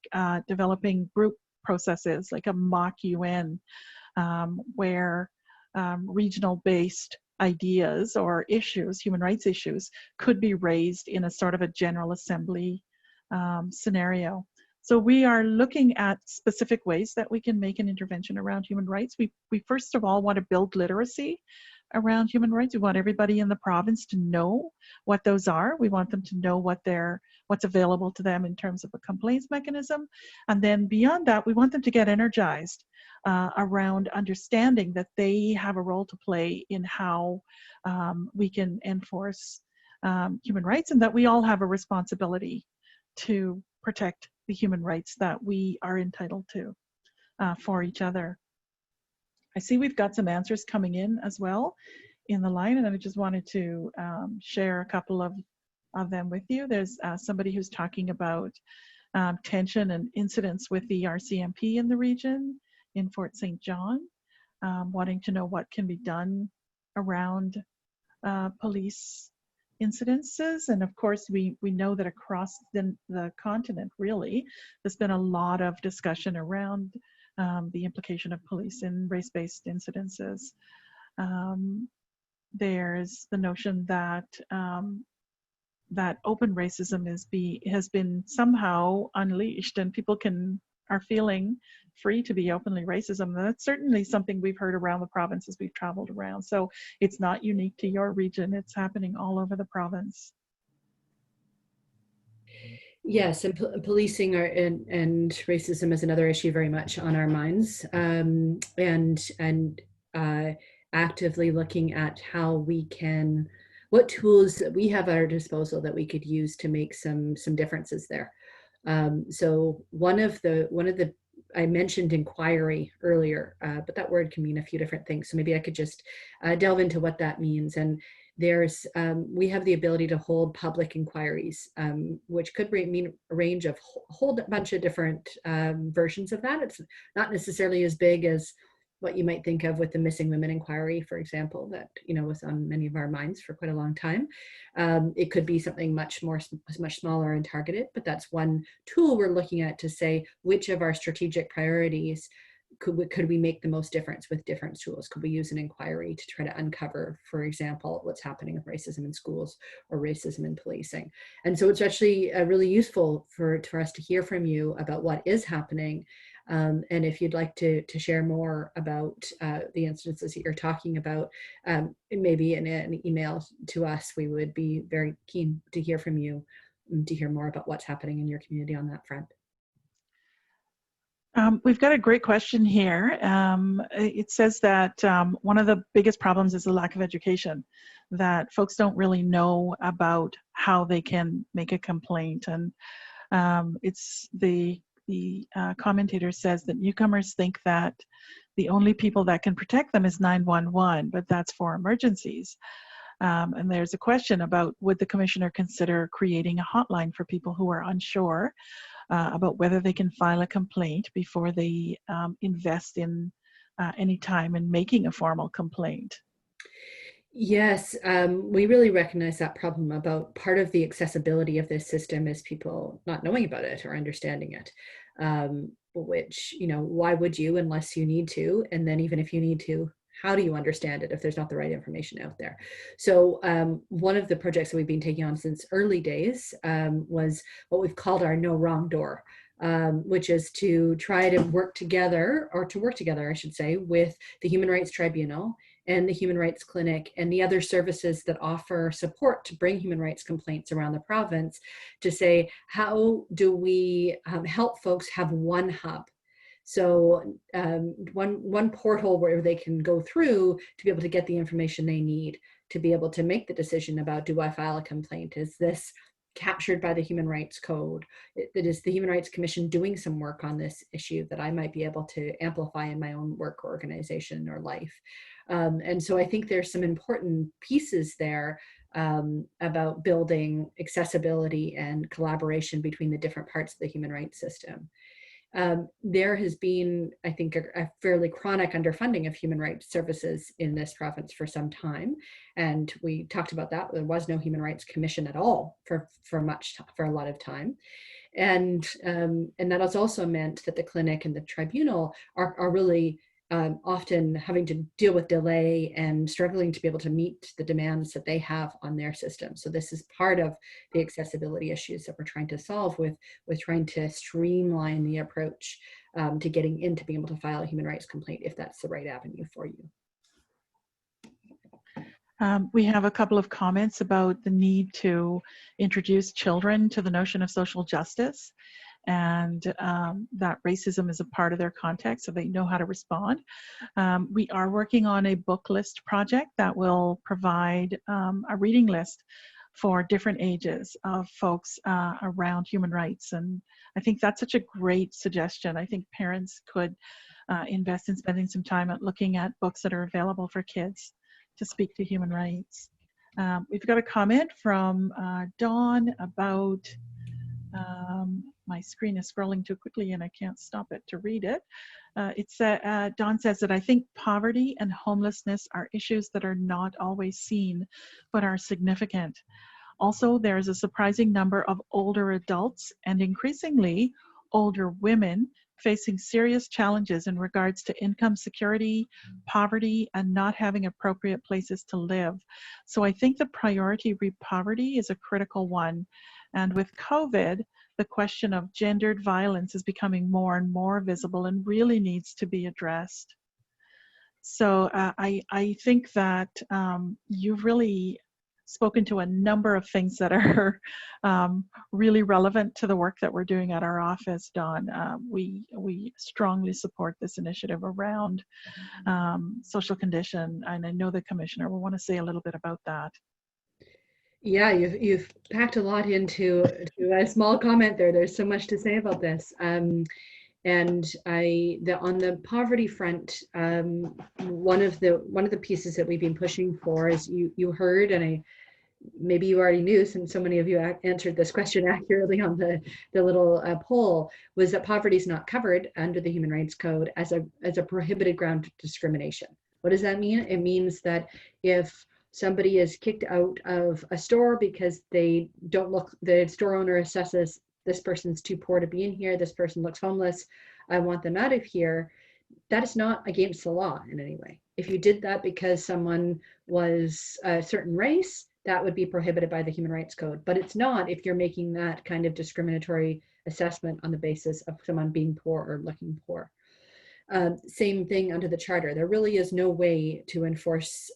developing group processes, like a mock UN, where regional-based ideas or issues, human rights issues, could be raised in a sort of a general assembly scenario. So we are looking at specific ways that we can make an intervention around human rights. We first of all want to build literacy around human rights. We want everybody in the province to know what those are. We want them to know what's available to them in terms of a complaints mechanism. And then beyond that, we want them to get energized around understanding that they have a role to play in how we can enforce human rights, and that we all have a responsibility to protect the human rights that we are entitled to for each other. I see we've got some answers coming in as well in the line, and I just wanted to share a couple of them with you. There's somebody who's talking about tension and incidents with the RCMP in the region in Fort St. John, wanting to know what can be done around police incidences. And of course, we know that across the continent, really, there's been a lot of discussion around the implication of police in race-based incidences. There's the notion that that open racism has been somehow unleashed, and people are feeling free to be openly racist. And that's certainly something we've heard around the province as we've traveled around. So it's not unique to your region, it's happening all over the province. Yes, and policing and racism is another issue very much on our minds, and actively looking at how we can, what tools that we have at our disposal that we could use to make some differences there. So one of the I mentioned inquiry earlier, but that word can mean a few different things. So maybe I could just delve into what that means. And there's we have the ability to hold public inquiries, which could mean a range of whole bunch of different versions of that. It's not necessarily as big as what you might think of with the missing women inquiry, for example, that was on many of our minds for quite a long time. It could be something much smaller and targeted, but that's one tool we're looking at to say which of our strategic priorities could we make the most difference with different tools. Could we use an inquiry to try to uncover, for example, what's happening with racism in schools or racism in policing? And so it's actually really useful for us to hear from you about what is happening. And if you'd like to share more about the instances that you're talking about, maybe in an email to us, we would be very keen to hear from you, to hear more about what's happening in your community on that front. We've got a great question here. It says that one of the biggest problems is the lack of education, that folks don't really know about how they can make a complaint. And it's the commentator says that newcomers think that the only people that can protect them is 911, but that's for emergencies. And there's a question about, would the commissioner consider creating a hotline for people who are unsure about whether they can file a complaint before they invest in any time in making a formal complaint? Yes, we really recognize that problem about part of the accessibility of this system is people not knowing about it or understanding it, which, why would you unless you need to? And then even if you need to, how do you understand it if there's not the right information out there? So one of the projects that we've been taking on since early days was what we've called our No Wrong Door, which is to try to work together, I should say, with the Human Rights Tribunal and the Human Rights Clinic and the other services that offer support to bring human rights complaints around the province, to say, how do we help folks have one hub? So one portal where they can go through to be able to get the information they need to be able to make the decision about, do I file a complaint? Is this captured by the Human Rights Code? Is the Human Rights Commission doing some work on this issue that I might be able to amplify in my own work, organization, or life? And so I think there's some important pieces there about building accessibility and collaboration between the different parts of the human rights system. There has been, I think, a fairly chronic underfunding of human rights services in this province for some time. And we talked about that. There was no Human Rights Commission at all for a lot of time. And that has also meant that the clinic and the tribunal are really often having to deal with delay and struggling to be able to meet the demands that they have on their system. So this is part of the accessibility issues that we're trying to solve with trying to streamline the approach to getting in to being able to file a human rights complaint if that's the right avenue for you. We have a couple of comments about the need to introduce children to the notion of social justice, and that racism is a part of their context, so they know how to respond. We are working on a book list project that will provide a reading list for different ages of folks around human rights, and I think that's such a great suggestion. I think parents could invest in spending some time at looking at books that are available for kids to speak to human rights. We've got a comment from Dawn about, my screen is scrolling too quickly and I can't stop it to read it. Dawn says that I think poverty and homelessness are issues that are not always seen, but are significant. Also, there's a surprising number of older adults and increasingly older women facing serious challenges in regards to income security, poverty, and not having appropriate places to live. So I think the priority re poverty is a critical one. And with COVID, the question of gendered violence is becoming more and more visible and really needs to be addressed. So I think that you've really spoken to a number of things that are really relevant to the work that we're doing at our office, Dawn. We strongly support this initiative around social condition, and I know the Commissioner will want to say a little bit about that. Yeah, you've packed a lot into a small comment there. There's so much to say about this. And on the poverty front, one of the pieces that we've been pushing for is you heard, and maybe you already knew since so many of you answered this question accurately on the little poll, was that poverty is not covered under the Human Rights Code as a prohibited ground of discrimination. What does that mean? It means that if somebody is kicked out of a store because the store owner assesses this person's too poor to be in here, this person looks homeless, I want them out of here, that is not against the law in any way. If you did that because someone was a certain race, that would be prohibited by the Human Rights Code. But it's not if you're making that kind of discriminatory assessment on the basis of someone being poor or looking poor. Same thing under the Charter. There really is no way to enforce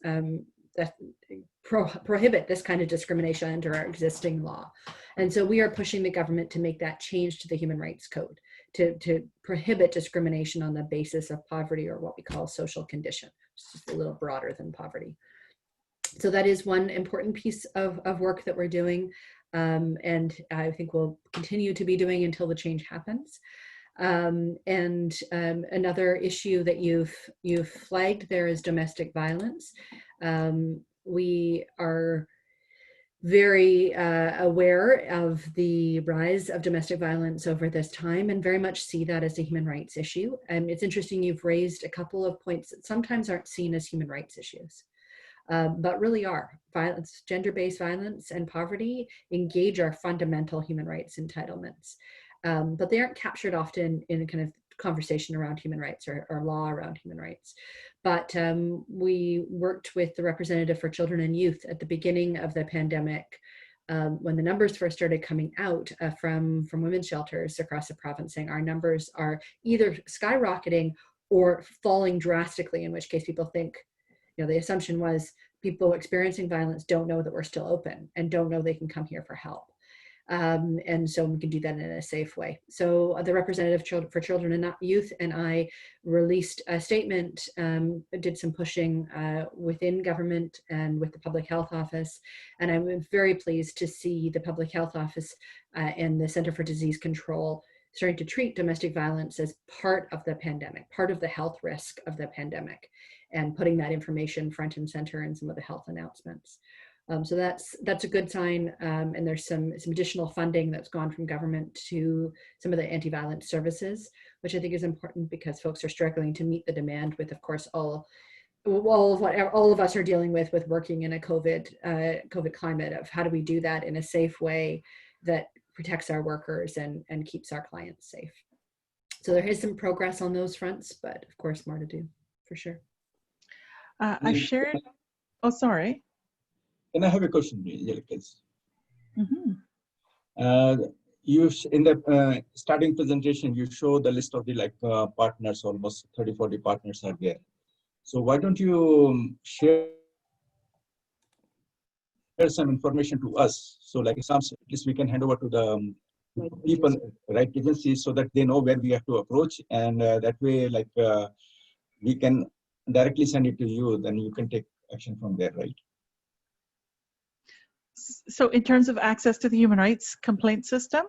prohibit this kind of discrimination under our existing law. And so we are pushing the government to make that change to the Human Rights Code, to prohibit discrimination on the basis of poverty, or what we call social condition, which is a little broader than poverty. So that is one important piece of work that we're doing, and I think we'll continue to be doing until the change happens. Another issue that you've flagged there is domestic violence. We are very aware of the rise of domestic violence over this time, and very much see that as a human rights issue. And it's interesting, you've raised a couple of points that sometimes aren't seen as human rights issues, but really are. Violence, gender-based violence and poverty engage our fundamental human rights entitlements, but they aren't captured often in a kind of conversation around human rights or law around human rights. But we worked with the representative for children and youth at the beginning of the pandemic, when the numbers first started coming out from women's shelters across the province, saying our numbers are either skyrocketing or falling drastically, in which case people think, the assumption was people experiencing violence don't know that we're still open and don't know they can come here for help. And so we can do that in a safe way. So the representative for children and youth and I released a statement, did some pushing within government and with the Public Health Office. And I'm very pleased to see the Public Health Office and the Center for Disease Control starting to treat domestic violence as part of the pandemic, part of the health risk of the pandemic, and putting that information front and center in some of the health announcements. So that's a good sign, and there's some additional funding that's gone from government to some of the anti-violence services, which I think is important because folks are struggling to meet the demand with, of course, all of us are dealing with working in a COVID climate of how do we do that in a safe way that protects our workers and keeps our clients safe. So there is some progress on those fronts, but of course more to do. for sure. I've shared, oh, sorry. Can I have a question, Jelikis? Mm-hmm. In the starting presentation, you show the list of the partners, almost 30, 40 partners are there. So why don't you share some information to us? So like some, at least we can hand over to the people, right agencies, so that they know where we have to approach. And that way, we can directly send it to you, then you can take action from there, right? So in terms of access to the human rights complaint system?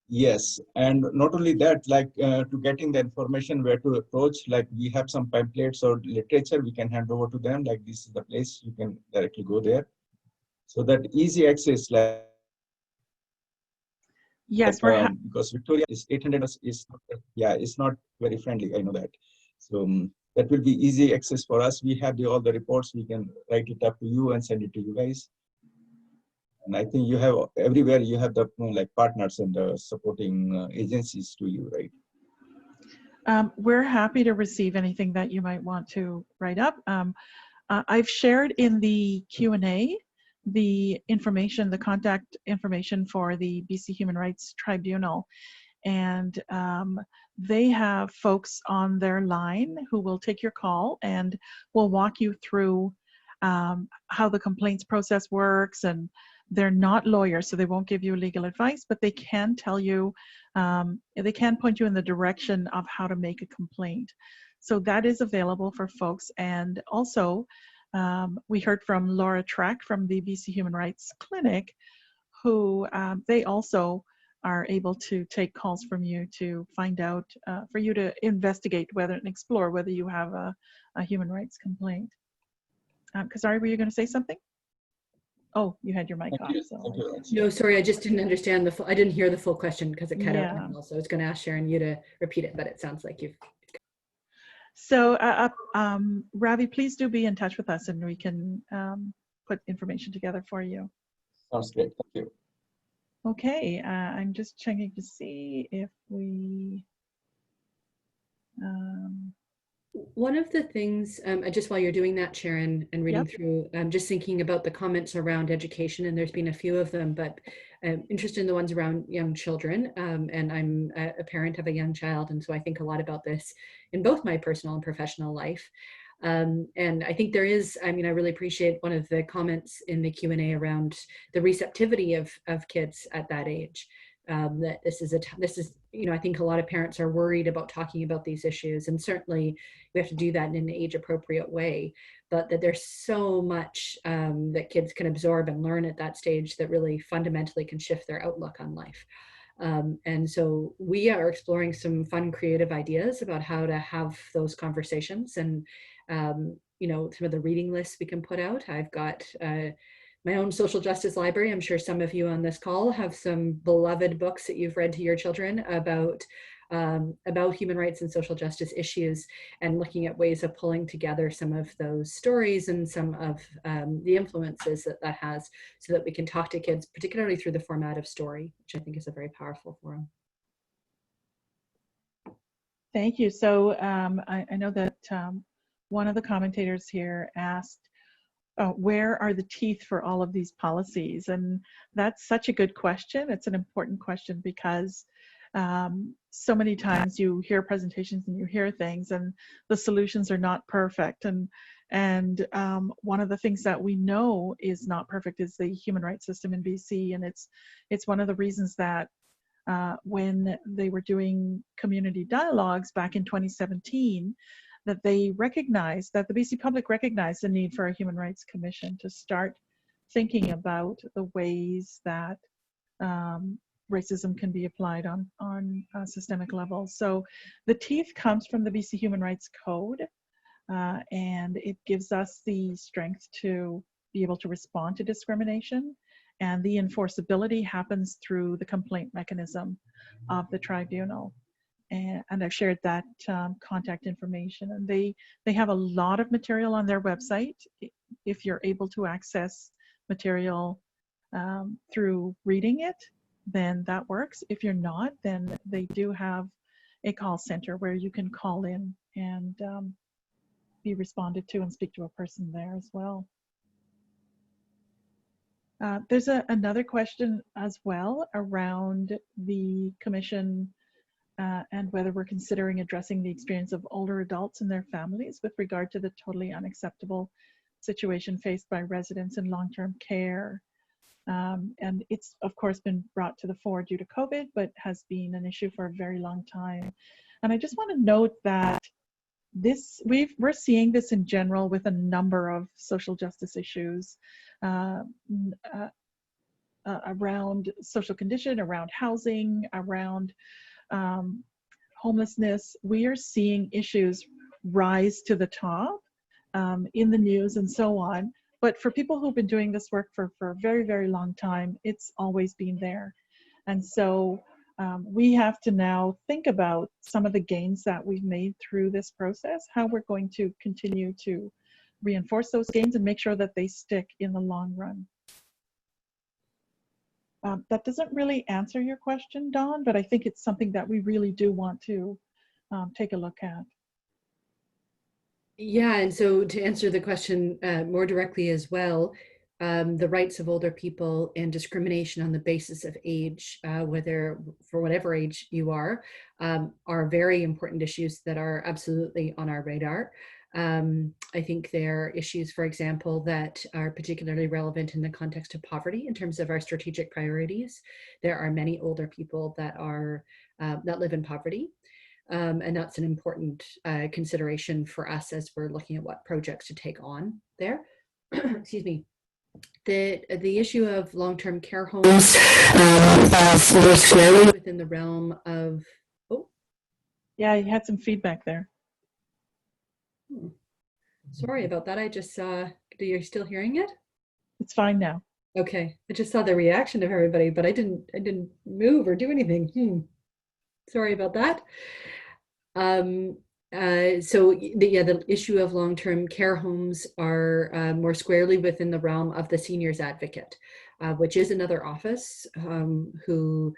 Yes, and not only that, to getting the information where to approach, like we have some pamphlets or literature we can hand over to them, like this is the place, you can directly go there. So that easy access, yes, because Victoria is 800, it's not very friendly, I know that. So that will be easy access for us. We have all the reports, we can write it up to you and send it to you guys. And I think you have everywhere, you have the partners and the supporting agencies to you, right? We're happy to receive anything that you might want to write up. I've shared in the Q&A the information, the contact information for the BC Human Rights Tribunal. And they have folks on their line who will take your call and will walk you through how the complaints process works. And they're not lawyers, so they won't give you legal advice, but they can tell you, they can point you in the direction of how to make a complaint. So that is available for folks. And also, we heard from Laura Trek from the BC Human Rights Clinic, who they also are able to take calls from you to find out, for you to investigate whether and explore whether you have a human rights complaint. Kasari, were you going to say something? Oh, you had your mic off. So. No, sorry, I just didn't understand the full, I didn't hear the full question because it cut out. So I was going to ask Sharon you to repeat it, but it sounds like you've. So Ravi, please do be in touch with us and we can put information together for you. Sounds great, thank you. Okay, I'm just checking to see if we. One of the things, just while you're doing that, Sharon, and reading through, I'm just thinking about the comments around education, and there's been a few of them, but I'm interested in the ones around young children. And I'm a parent of a young child, and so I think a lot about this in both my personal and professional life. And I think there is, I really appreciate one of the comments in the Q&A around the receptivity of kids at that age. That this is, I think a lot of parents are worried about talking about these issues, and certainly we have to do that in an age appropriate way, but that there's so much that kids can absorb and learn at that stage that really fundamentally can shift their outlook on life. And so we are exploring some fun, creative ideas about how to have those conversations, and some of the reading lists we can put out. I've got my own social justice library. I'm sure some of you on this call have some beloved books that you've read to your children about human rights and social justice issues, and looking at ways of pulling together some of those stories and some of the influences that has, so that we can talk to kids, particularly through the format of story, which I think is a very powerful forum. Thank you. So I know that one of the commentators here asked, where are the teeth for all of these policies? And that's such a good question. It's an important question because so many times you hear presentations and you hear things and the solutions are not perfect. And one of the things that we know is not perfect is the human rights system in BC. And it's one of the reasons that when they were doing community dialogues back in 2017, that they recognized, that the BC public recognized the need for a Human Rights Commission to start thinking about the ways that racism can be applied on a systemic level. So the teeth comes from the BC Human Rights Code, and it gives us the strength to be able to respond to discrimination, and the enforceability happens through the complaint mechanism of the tribunal. And I've shared that contact information, and they have a lot of material on their website. If you're able to access material through reading it, then that works. If you're not, then they do have a call center where you can call in and be responded to and speak to a person there as well. There's another question as well around the commission and whether we're considering addressing the experience of older adults and their families with regard to the totally unacceptable situation faced by residents in long-term care. And it's, of course, been brought to the fore due to COVID, but has been an issue for a very long time. And I just want to note that we're seeing this in general with a number of social justice issues around social condition, around housing, around homelessness. We are seeing issues rise to the top in the news and so on. But for people who've been doing this work for a very, very long time, it's always been there. And so we have to now think about some of the gains that we've made through this process, how we're going to continue to reinforce those gains and make sure that they stick in the long run. That doesn't really answer your question, Dawn, but I think it's something that we really do want to take a look at. Yeah, and so to answer the question more directly as well, the rights of older people and discrimination on the basis of age, whether for whatever age you are very important issues that are absolutely on our radar. I think there are issues, for example, that are particularly relevant in the context of poverty in terms of our strategic priorities. There are many older people that are that live in poverty. And that's an important consideration for us as we're looking at what projects to take on there. Excuse me. The issue of long-term care homes falls squarely within the realm of. Oh, yeah, you had some feedback there. Sorry about that. I just saw. Are you still hearing it? It's fine now. Okay, I just saw the reaction of everybody, but I didn't move or do anything. Sorry about that. So the issue of long-term care homes are more squarely within the realm of the seniors advocate, which is another office who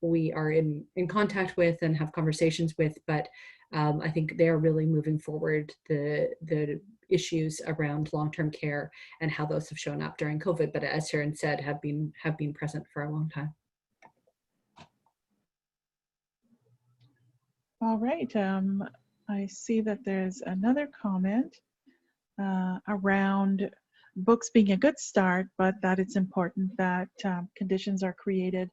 we are in contact with and have conversations with, but I think they're really moving forward the issues around long-term care and how those have shown up during COVID, but as Sharon said, have been present for a long time. All right, I see that there's another comment around books being a good start, but that it's important that conditions are created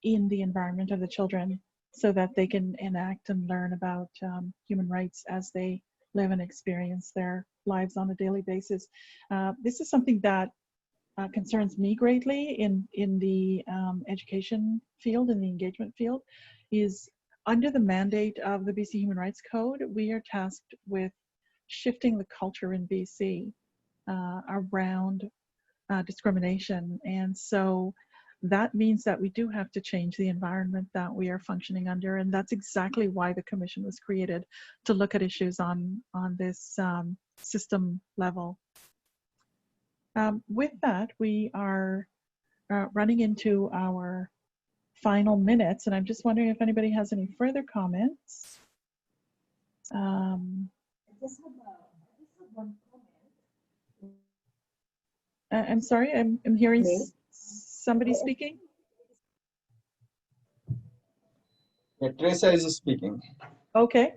in the environment of the children so that they can enact and learn about human rights as they live and experience their lives on a daily basis. This is something that concerns me greatly in the education field, in the engagement field, is under the mandate of the BC Human Rights Code, we are tasked with shifting the culture in BC around discrimination. And so that means that we do have to change the environment that we are functioning under. And that's exactly why the commission was created, to look at issues on this system level. With that, we are running into our final minutes, and I'm just wondering if anybody has any further comments. I just have one comment. I'm sorry, I'm hearing somebody speaking. Yeah, Teresa is speaking. Okay.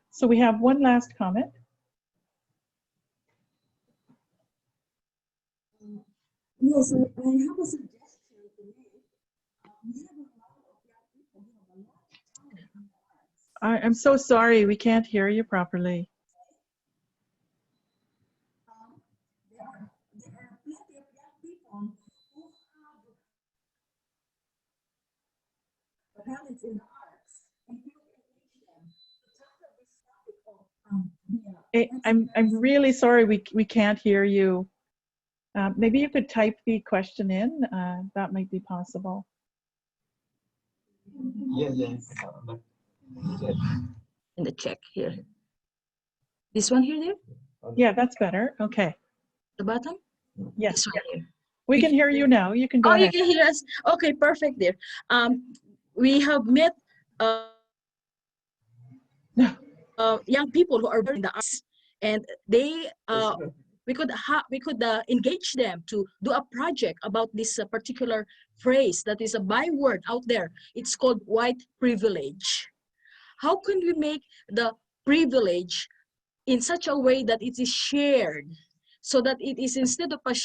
So we have one last comment. Yes, I have a suggestion. I'm so sorry, we can't hear you properly. There are plenty of young people who have talents in the arts, and you can reach them to talk about this topic of I'm really sorry, we can't hear you. Maybe you could type the question in, that might be possible. Yeah. In the check here. This one here, there? Yeah, that's better. Okay. The bottom? Yes. This one here. We can hear you now. You can go ahead. You can hear us? Okay, perfect there. We have met young people who are in the arts, and they we could engage them to do a project about this particular phrase that is a byword out there. It's called white privilege. How can we make the privilege in such a way that it is shared, so that it is, instead of a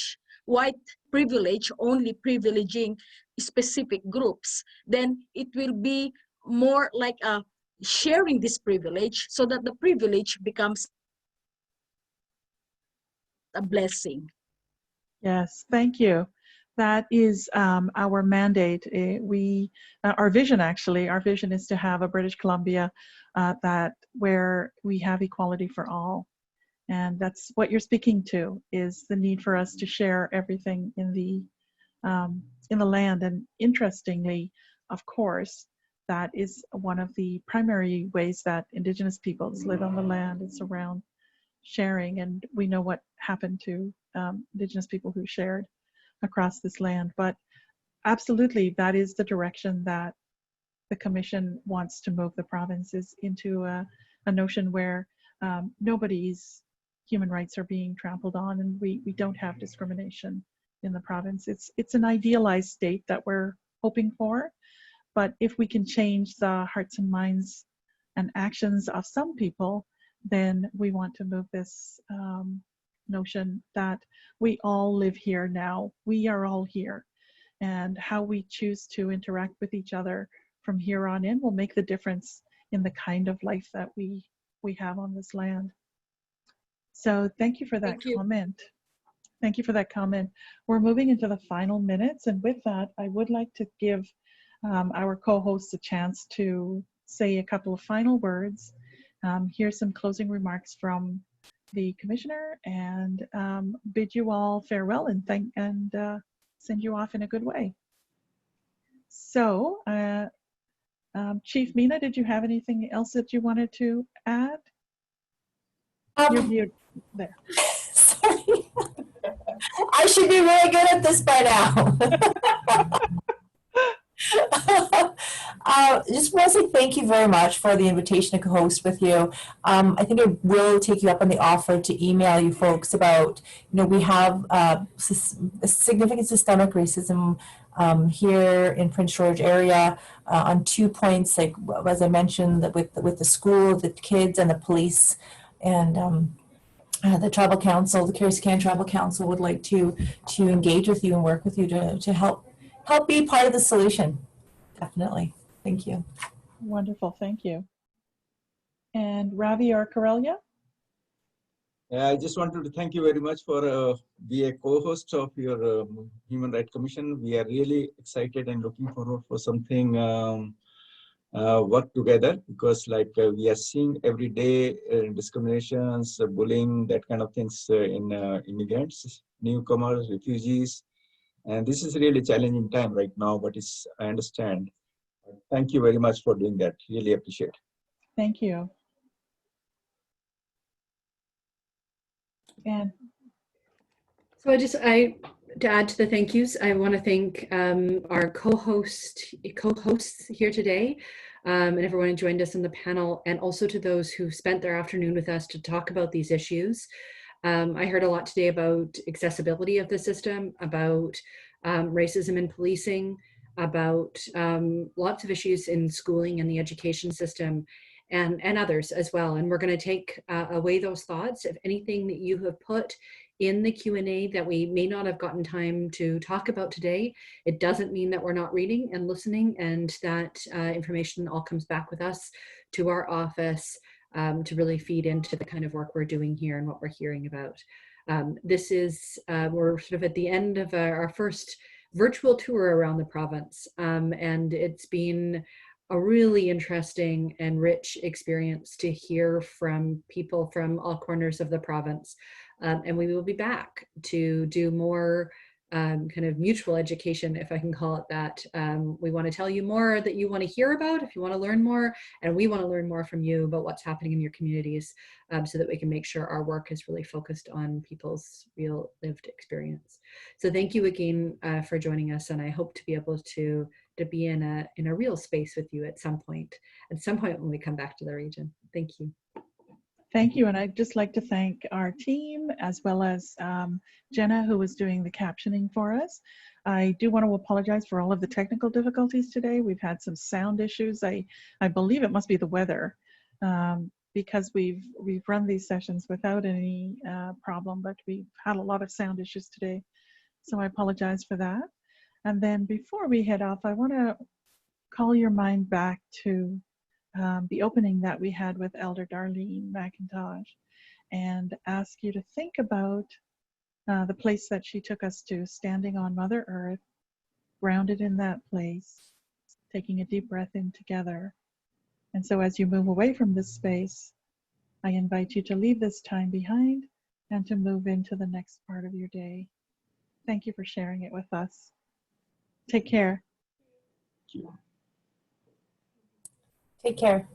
white privilege only privileging specific groups, then it will be more like a sharing this privilege, so that the privilege becomes a blessing. Yes, thank you. That is our mandate. Our vision, actually, our vision is to have a British Columbia where we have equality for all. And that's what you're speaking to, is the need for us to share everything in the land. And interestingly, of course, that is one of the primary ways that Indigenous peoples live on the land. It's around sharing, and we know what happened to Indigenous people who shared across this land. But absolutely, that is the direction that the Commission wants to move the provinces into, a notion where nobody's human rights are being trampled on, and we don't have discrimination in the province. It's an idealized state that we're hoping for, but if we can change the hearts and minds and actions of some people, then we want to move this notion that we all live here now. We are all here, and how we choose to interact with each other from here on in will make the difference in the kind of life that we have on this land. So thank you for that comment. Thank you for that comment. We're moving into the final minutes, and with that, I would like to give our co-hosts a chance to say a couple of final words. Here's some closing remarks from the Commissioner, and bid you all farewell and send you off in a good way. So, Chief Mina, did you have anything else that you wanted to add? You're mute there. Sorry. I should be really good at this by now. Just want to say thank you very much for the invitation to co-host with you. I think I will take you up on the offer to email you folks about, we have significant systemic racism here in Prince George area on 2 points, like as I mentioned, that with the school, the kids, and the police, and the Tribal Council, the Carrie-Sican Tribal Council would like to engage with you and work with you to help be part of the solution. Definitely. Thank you. Wonderful. Thank you. And Ravi or Karelia? I just wanted to thank you very much for being a co-host of your Human Rights Commission. We are really excited and looking forward for something work together, because we are seeing every day discriminations, bullying, that kind of things in immigrants, newcomers, refugees. And this is really a challenging time right now, but I understand. Thank you very much for doing that. Really appreciate it. Thank you. And so to add to the thank yous, I want to thank our co-hosts here today, and everyone who joined us on the panel, and also to those who spent their afternoon with us to talk about these issues. I heard a lot today about accessibility of the system, about racism in policing, about lots of issues in schooling and the education system, and others as well. And we're going to take away those thoughts. If anything that you have put in the Q&A that we may not have gotten time to talk about today, it doesn't mean that we're not reading and listening, and that information all comes back with us to our office to really feed into the kind of work we're doing here and what we're hearing about. We're sort of at the end of our first virtual tour around the province, and it's been a really interesting and rich experience to hear from people from all corners of the province. And we will be back to do more kind of mutual education, if I can call it that. We want to tell you more that you want to hear about, if you want to learn more, and we want to learn more from you about what's happening in your communities, so that we can make sure our work is really focused on people's real lived experience. So thank you again for joining us, and I hope to be able to to be in a real space with you at some point when we come back to the region. Thank you. Thank you, and I'd just like to thank our team as well as Jenna, who was doing the captioning for us. I do want to apologize for all of the technical difficulties today. We've had some sound issues. I believe it must be the weather, because we've run these sessions without any problem, but we've had a lot of sound issues today. So I apologize for that. And then before we head off, I want to call your mind back to the opening that we had with Elder Darlene Mcintosh, and ask you to think about the place that she took us to, standing on Mother Earth, grounded in that place, taking a deep breath in together. And so as you move away from this space, I invite you to leave this time behind and to move into the next part of your day. Thank you for sharing it with us. Take care. Take care.